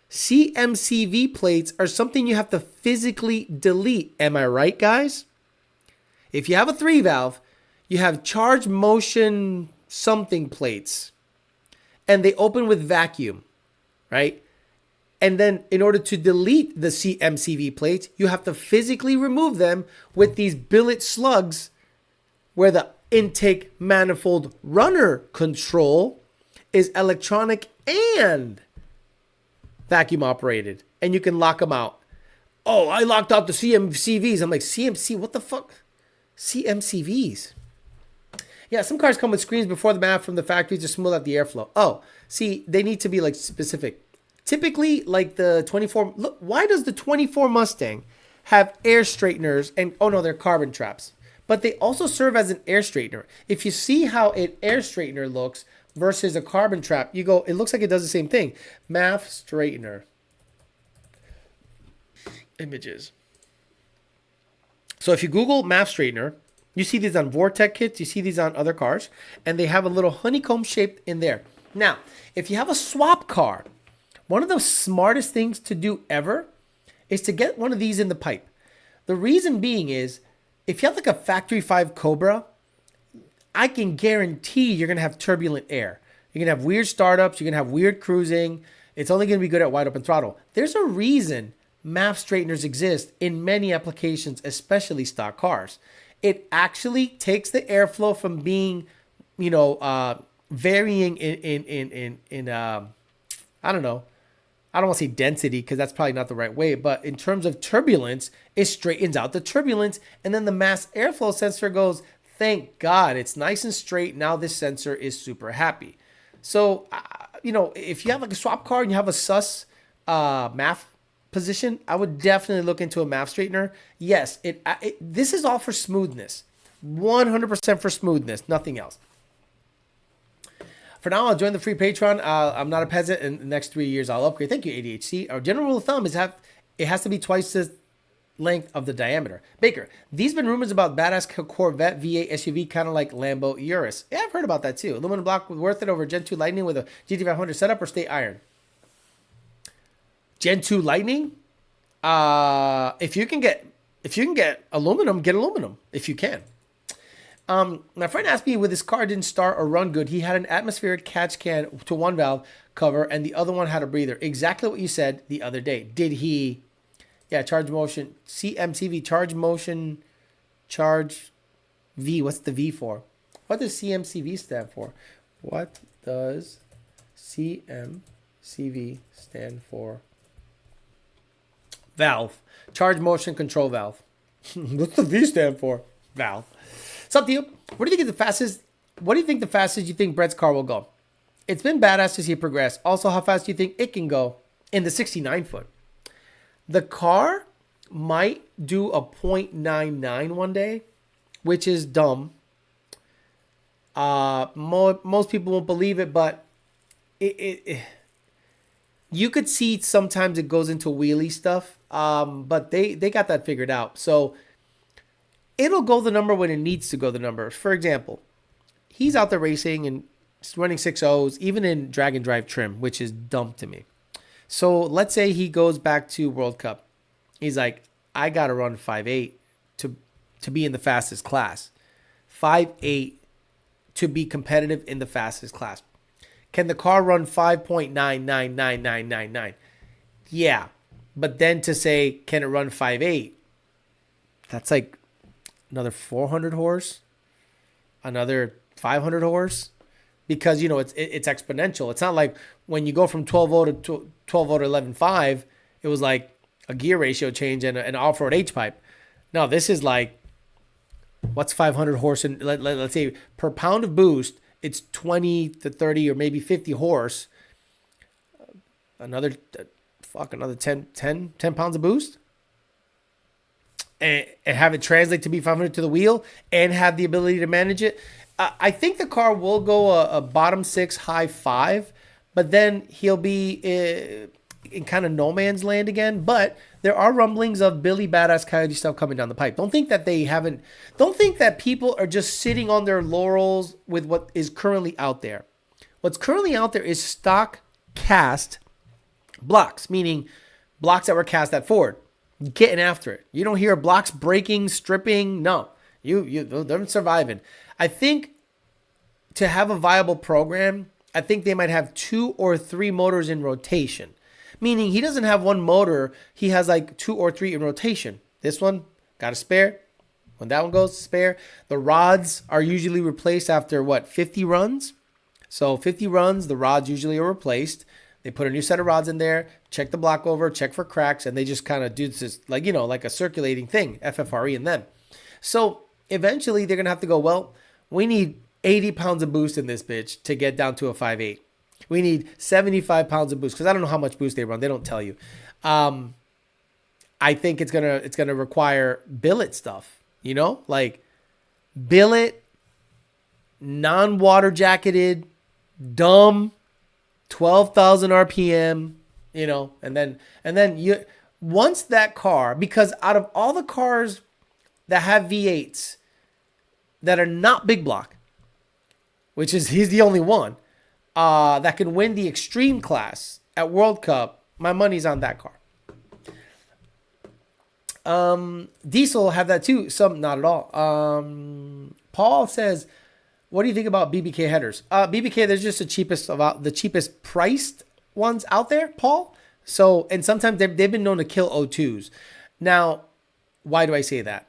Speaker 1: CMCV plates are something you have to physically delete. Am I right, guys? If you have a 3-valve, you have charge motion something plates, and they open with vacuum, right? And then in order to delete the CMCV plates, you have to physically remove them with these billet slugs where the intake manifold runner control is electronic and vacuum operated, and you can lock them out. Oh, I locked out the CMCVs. I'm like, CMC, what the fuck? CMCVs. Yeah, some cars come with screens before the math from the factory to smooth out the airflow. Oh, see, they need to be like specific. Typically, like the 24, look, why does the 24 Mustang have air straighteners and, oh no, they're carbon traps, but they also serve as an air straightener. If you see how an air straightener looks versus a carbon trap, you go, it looks like it does the same thing. MAF straightener. Images. So if you Google MAF straightener, you see these on Vortec kits, you see these on other cars, and they have a little honeycomb shape in there. Now, if you have a swap car, one of the smartest things to do ever is to get one of these in the pipe. The reason being is, if you have like a factory 5 Cobra, I can guarantee you're going to have turbulent air. You're going to have weird startups. You're going to have weird cruising. It's only going to be good at wide open throttle. There's a reason MAF straighteners exist in many applications, especially stock cars. It actually takes the airflow from being, varying in I don't know. I don't want to say density because that's probably not the right way, but in terms of turbulence, it straightens out the turbulence, and then the mass airflow sensor goes, thank God, it's nice and straight. Now this sensor is super happy. So, if you have like a swap car and you have a sus MAF position, I would definitely look into a MAF straightener. Yes, this is all for smoothness. 100% for smoothness, nothing else. For now, I'll join the free Patreon. I'm not a peasant. In the next 3 years, I'll upgrade. Thank you, ADHC. Our general rule of thumb is it has to be twice the length of the diameter. Baker, these been rumors about badass Corvette V8 SUV, kind of like Lambo Heroese. Yeah, I've heard about that too. Aluminum block worth it over Gen 2 Lightning with a GT500 setup or stay iron? Gen 2 Lightning? If you can get aluminum, get aluminum if you can. My friend asked me, with his car didn't start or run good, he had an atmospheric catch can to one valve cover and the other one had a breather. Exactly what you said the other day. Did he? Yeah, charge motion, CMCV, charge motion, charge V. What's the V for? What does CMCV stand for? What does CMCV stand for? Valve. Charge motion control valve. What's the V stand for? Valve. It's up to you. What do you think is the fastest? What do you think the fastest you think Brett's car will go? It's been badass to see it progress. Also, how fast do you think it can go in the 69 foot? The car might do a 0.99 one day, which is dumb. Most people won't believe it, but you could see sometimes it goes into wheelie stuff. But they got that figured out. So it'll go the number when it needs to go the number. For example, he's out there racing and running 6.0s, even in drag and drive trim, which is dumb to me. So let's say he goes back to World Cup. He's like, I got to run 5.8 to be in the fastest class. 5.8 to be competitive in the fastest class. Can the car run 5.999999? Yeah. But then to say, can it run 5.8? That's like another 400 horse, another 500 horse, because it's exponential. It's not like when you go from 12.0 to 12.0 to 11.5, it was like a gear ratio change and an off-road H-pipe. No, this is like, what's 500 horse? And let's say per pound of boost, it's 20 to 30 or maybe 50 horse. Another 10 pounds of boost. and have it translate to be 500 to the wheel and have the ability to manage it. I think the car will go a bottom 6, high 5, but then he'll be in kind of no man's land again. But there are rumblings of Billy Badass Coyote stuff coming down the pipe. Don't think that people are just sitting on their laurels with what is currently out there. What's currently out there is stock cast blocks, meaning blocks that were cast at Ford. Getting after it. You don't hear blocks breaking, stripping. No, they're surviving. I think to have a viable program, I think they might have 2 or 3 motors in rotation. Meaning he doesn't have one motor, he has like 2 or 3 in rotation. This one, got a spare. When that one goes, spare. The rods are usually replaced after 50 runs? So 50 runs, the rods usually are replaced. They put a new set of rods in there, check the block over, check for cracks, and they just kind of do this like a circulating thing, FFRE in them. So eventually they're going to have to go, well, we need 80 pounds of boost in this bitch to get down to a 5.8. We need 75 pounds of boost because I don't know how much boost they run. They don't tell you. I think it's gonna require billet stuff, like billet, non-water jacketed, dumb, 12,000 RPM, and then you once that car, because out of all the cars that have V8s that are not big block, which is he's the only one that can win the extreme class at World Cup, my money's on that car. Diesel have that too. Some not at all. Paul says, what do you think about BBK headers? BBK, they're just the cheapest priced ones out there, Paul. So, and sometimes they've been known to kill O2s. Now, why do I say that?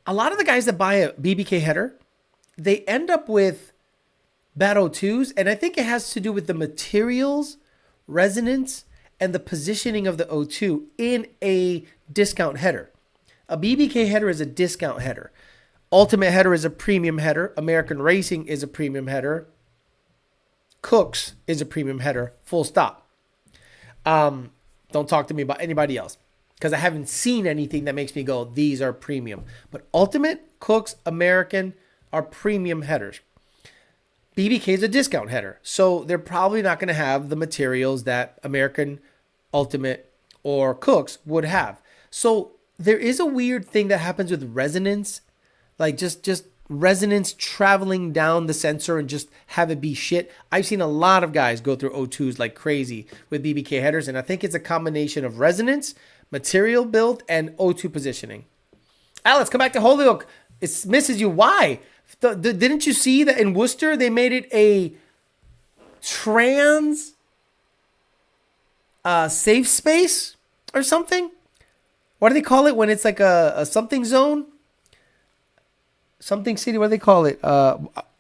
Speaker 1: A lot of the guys that buy a BBK header, they end up with bad O2s, and I think it has to do with the materials, resonance, and the positioning of the O2 in a discount header. A BBK header is a discount header. Ultimate header is a premium header. American Racing is a premium header. Cooks is a premium header. Full stop. Don't talk to me about anybody else because I haven't seen anything that makes me go, these are premium. But Ultimate, Cooks, American are premium headers. BBK is a discount header. So they're probably not going to have the materials that American, Ultimate, or Cooks would have. So there is a weird thing that happens with resonance, like just resonance traveling down the sensor and just have it be shit. I've seen a lot of guys go through O2s like crazy with BBK headers, and I think it's a combination of resonance, material build, and O2 positioning. Alex, come back to Holyoke. It misses you. Why? Didn't you see that in Worcester they made it a trans safe space or something? What do they call it when it's like a something zone? Something city, what do they call it?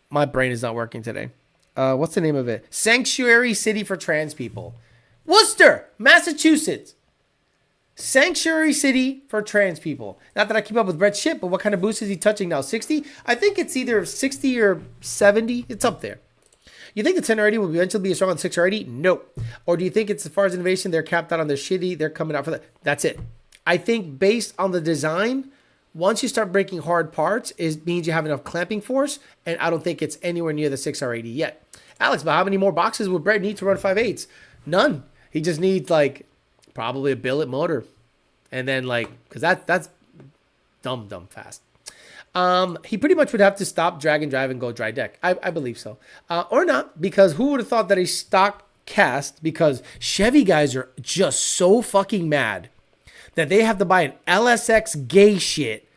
Speaker 1: My brain is not working today. What's the name of it? Sanctuary City for Trans People. Worcester, Massachusetts. Sanctuary City for trans people. Not that I keep up with Brett's shit, but what kind of boost is he touching now? 60? I think it's either 60 or 70. It's up there. You think the 1080 will eventually be as strong on 680? Nope. Or do you think it's as far as innovation, they're capped out on their shitty, they're coming out for that? That's it. I think based on the design, once you start breaking hard parts, it means you have enough clamping force, and I don't think it's anywhere near the 6R80 yet. Alex, but how many more boxes would Brett need to run 5.8s? None. He just needs probably a billet motor, and then because that's dumb fast. He pretty much would have to stop, drag and drive, and go dry deck. I believe so, or not, because who would have thought that a stock cast? Because Chevy guys are just so fucking mad that they have to buy an LSX gay shit,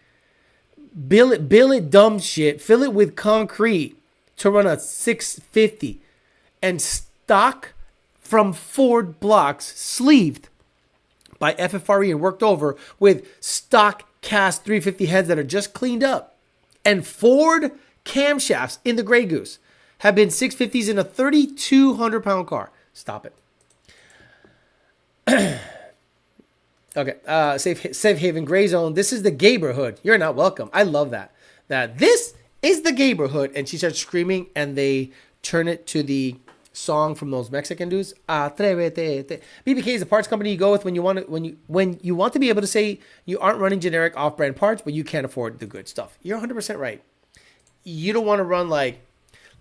Speaker 1: billet dumb shit, fill it with concrete to run a 650, and stock from Ford blocks sleeved by FFRE and worked over with stock cast 350 heads that are just cleaned up. And Ford camshafts in the Grey Goose have been 650s in a 3,200 pound car. Stop it. Okay. Safe Haven Gray Zone. This is the Gayborhood. You're not welcome. I love that. This is the Gayborhood. And she starts screaming and they turn it to the song from those Mexican dudes. Atrévete. BBK is a parts company you go with when you want to be able to say you aren't running generic off-brand parts, but you can't afford the good stuff. You're 100% right. You don't want to run like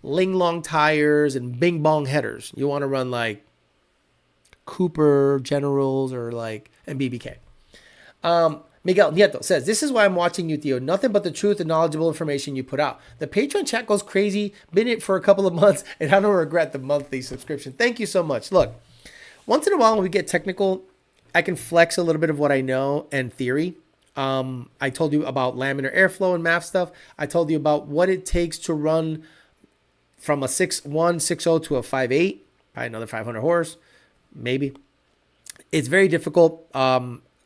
Speaker 1: Ling Long tires and Bing Bong headers. You want to run like Cooper Generals or like and BBK. Miguel Nieto says, this is why I'm watching you, Theo. Nothing but the truth and knowledgeable information you put out. The Patreon chat goes crazy. Been in it for a couple of months, and I don't regret the monthly subscription. Thank you so much. Look, once in a while when we get technical, I can flex a little bit of what I know and theory. I told you about laminar airflow and MAF stuff. I told you about what it takes to run from a 6.1, 6.0 to a 5.8, probably another 500 horse, maybe. It's very difficult.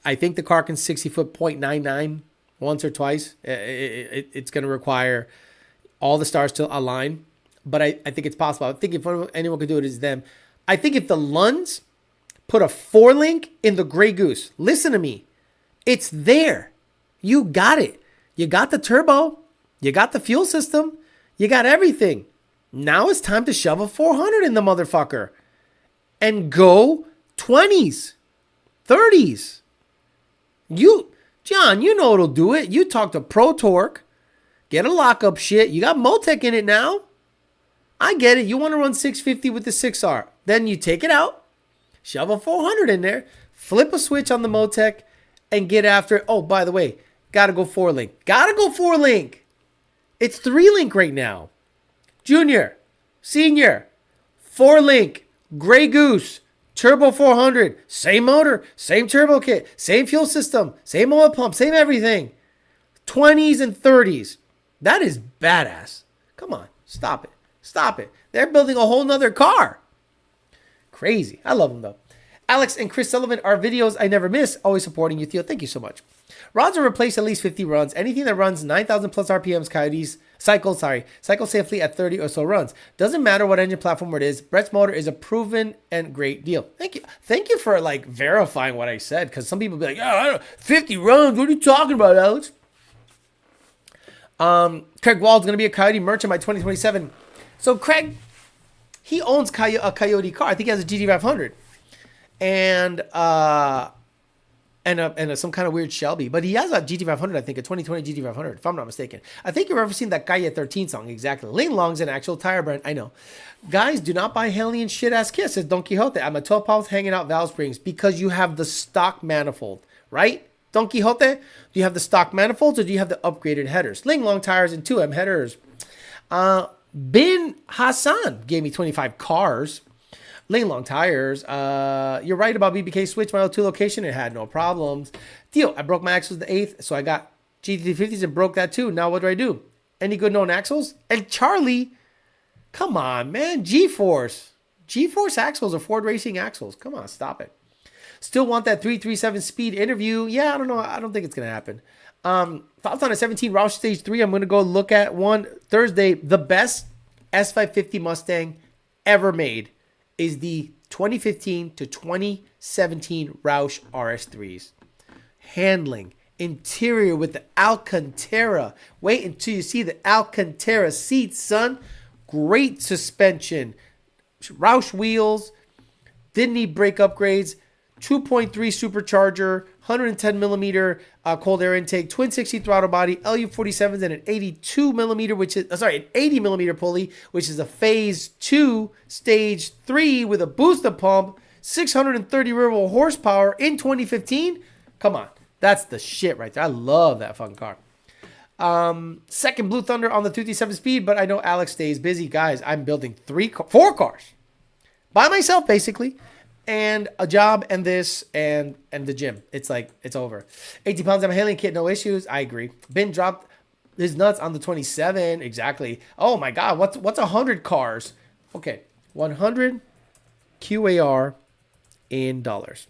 Speaker 1: I think the car can 60 foot 0.99 once or twice. It's going to require all the stars to align, but I think it's possible. I think if anyone could do it, it's them. I think if the Lunds put a 4-link in the Grey Goose, listen to me, it's there. You got it. You got the turbo. You got the fuel system. You got everything. Now it's time to shove a 400 in the motherfucker and go 20s, 30s. John, you know it'll do it. You talk to Pro Torque, get a lockup shit. You got Motec in it now. I get it. You want to run 650 with the 6R. Then you take it out, shove a 400 in there, flip a switch on the Motec, and get after it. Oh, by the way, gotta go 4-link. Gotta go 4-link. It's 3-link right now. Junior, senior, 4-link, Grey Goose, Turbo 400, same motor, same turbo kit, same fuel system, same oil pump, same everything. 20s and 30s. That is badass. Come on, stop it. Stop it. They're building a whole nother car. Crazy. I love them though. Alex and Chris Sullivan are videos I never miss. Always supporting you, Theo. Thank you so much. Rods are replaced at least 50 runs. Anything that runs 9,000 plus RPMs, cycle safely at 30 or so runs. Doesn't matter what engine platform it is. Brett's motor is a proven and great deal. Thank you. Thank you for like verifying what I said, because some people be like, oh, 50 runs. What are you talking about, Alex? Craig Wald's going to be a Coyote merchant by 2027. So Craig, he owns a Coyote car. I think he has a GT500. And some kind of weird Shelby. But he has a GT500, I think, a 2020 GT500, if I'm not mistaken. I think you're referencing that Calle 13 song, exactly. Ling Long's an actual tire brand, I know. Guys, do not buy Hellion shit-ass kits, says Don Quixote. I'm a 12 pounds hanging out valve springs because you have the stock manifold, right? Don Quixote, do you have the stock manifolds or do you have the upgraded headers? Ling Long tires and 2M headers. Bin Hassan gave me 25 cars. Ling Long tires. You're right about BBK switch my L2 location. It had no problems. Theo, I broke my axles the 8th, so I got GT50s and broke that too. Now what do? Any good known axles? And Charlie, come on, man. G-Force axles are Ford Racing axles. Come on, stop it. Still want that 337 speed interview. Yeah, I don't know. I don't think it's going to happen. Thoughts on a 17 Roush Stage 3. I'm going to go look at one Thursday. The best S550 Mustang ever made is the 2015 to 2017 Roush RS3s. Handling, interior with the Alcantara. Wait until you see the Alcantara seats, son. Great suspension. Roush wheels. Didn't need brake upgrades. 2.3 supercharger, 110 millimeter cold air intake, twin 60 throttle body, LU47s, and an 82 millimeter, an 80 millimeter pulley, which is a phase 2, stage 3 with a booster pump, 630 rear horsepower in 2015. Come on, that's the shit right there. I love that fucking car. Second Blue Thunder on the 237 speed, but I know Alex stays busy. Guys, I'm building 4 cars by myself, basically. And a job and this and the gym. It's like, it's over. 18 pounds of a Hellion kit, no issues. I agree. Ben dropped his nuts on the 27. Exactly. Oh my God. What's 100 cars? Okay. 100 QAR in dollars.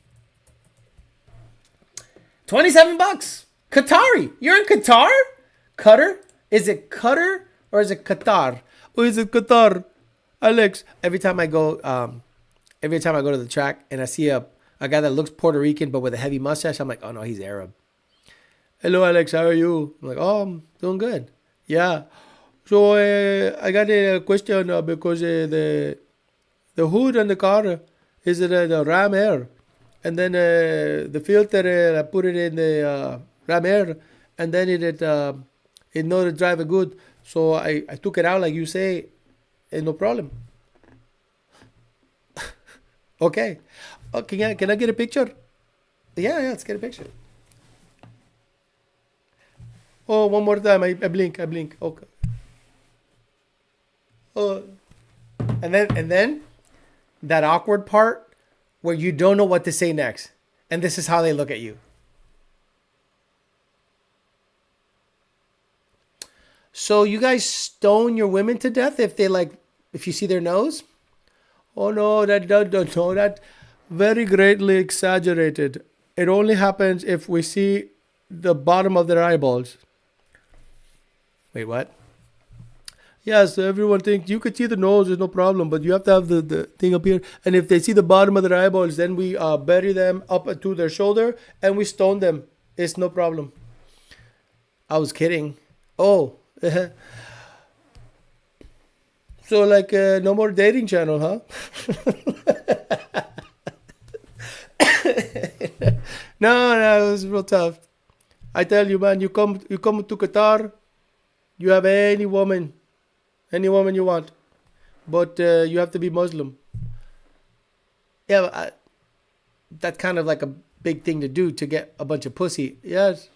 Speaker 1: $27. Qatari. You're in Qatar? Qatar? Is it Qatar or is it Qatar? Or is it Qatar? Alex, every time I go to the track and I see a guy that looks Puerto Rican but with a heavy mustache, I'm like, oh no, he's Arab. Hello, Alex, how are you? I'm like, oh, I'm doing good. Yeah. So I got a question because the the hood on the car is the Ram Air, and then the filter I put it in the Ram Air, and then it know to drive it good. So I took it out like you say, and no problem. Okay. Oh, can I get a picture? Yeah, let's get a picture. Oh, one more time. I blink. Okay. Oh, and then that awkward part where you don't know what to say next, and this is how they look at you. So you guys stone your women to death if you see their nose? Oh no, that very greatly exaggerated. It only happens if we see the bottom of their eyeballs. Wait, what? Yes, everyone thinks you could see the nose, there's no problem, but you have to have the thing up here. And if they see the bottom of their eyeballs, then we bury them up to their shoulder and we stone them. It's no problem. I was kidding. Oh. So like no more dating channel, huh? No, it was real tough. I tell you, man, you come to Qatar, you have any woman you want, but you have to be Muslim. Yeah, that's kind of like a big thing to do to get a bunch of pussy. Yes,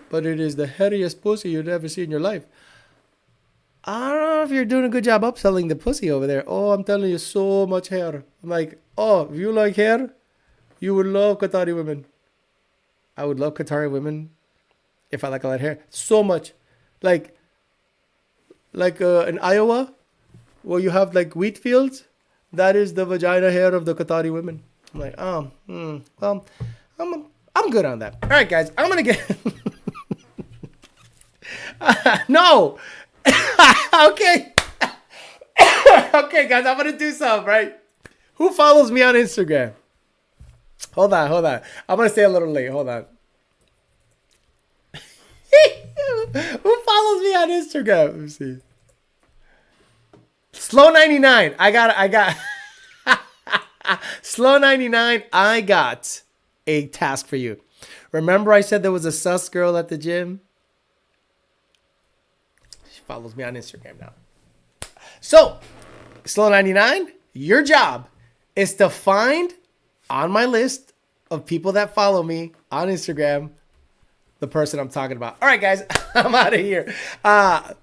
Speaker 1: but it is the hairiest pussy you'd ever see in your life. I don't know if you're doing a good job upselling the pussy over there. Oh, I'm telling you, so much hair. I'm like, oh, if you like hair, you would love Qatari women. I would love Qatari women if I like all that hair. So much. Like in Iowa, where you have like wheat fields, that is the vagina hair of the Qatari women. I'm like, well, I'm good on that. All right, guys, I'm gonna get no. Okay. Okay, guys, I'm gonna do something, right? Who follows me on Instagram? Hold on. I'm gonna stay a little late. Hold on. Who follows me on Instagram? Let me see. Slow99. I got Slow99. I got a task for you. Remember I said there was a sus girl at the gym? She follows me on Instagram now. So, Slow99, your job is to find on my list of people that follow me on Instagram the person I'm talking about. All right, guys, I'm out of here. Had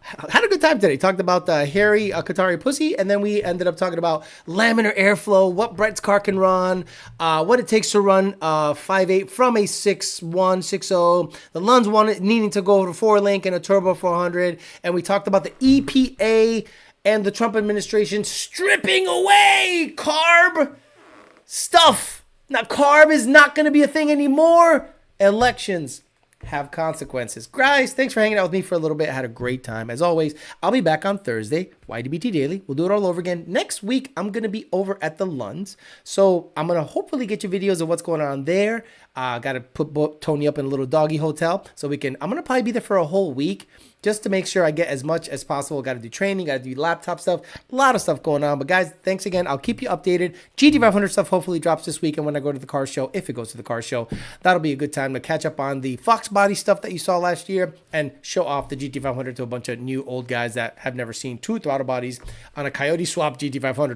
Speaker 1: a good time today. Talked about the hairy Qatari pussy, and then we ended up talking about laminar airflow, what Brett's car can run, what it takes to run 5.8 from a 6.1, 6.0, the Lunds one needing to go to 4-link and a turbo 400, and we talked about the EPA and the Trump administration stripping away CARB stuff. Now, CARB is not going to be a thing anymore. Elections have consequences. Guys, thanks for hanging out with me for a little bit. I had a great time. As always, I'll be back on Thursday, YDBT Daily. We'll do it all over again. Next week, I'm going to be over at the Lunds. So I'm going to hopefully get you videos of what's going on there. Got to put Tony up in a little doggy hotel so I'm going to probably be there for a whole week just to make sure I get as much as possible. Got to do training, got to do laptop stuff, a lot of stuff going on. But guys, thanks again. I'll keep you updated. GT500 stuff hopefully drops this weekend when I go to the car show. If it goes to the car show, that'll be a good time to catch up on the Fox body stuff that you saw last year and show off the GT500 to a bunch of new old guys that have never seen two throttle bodies on a Coyote swap GT500.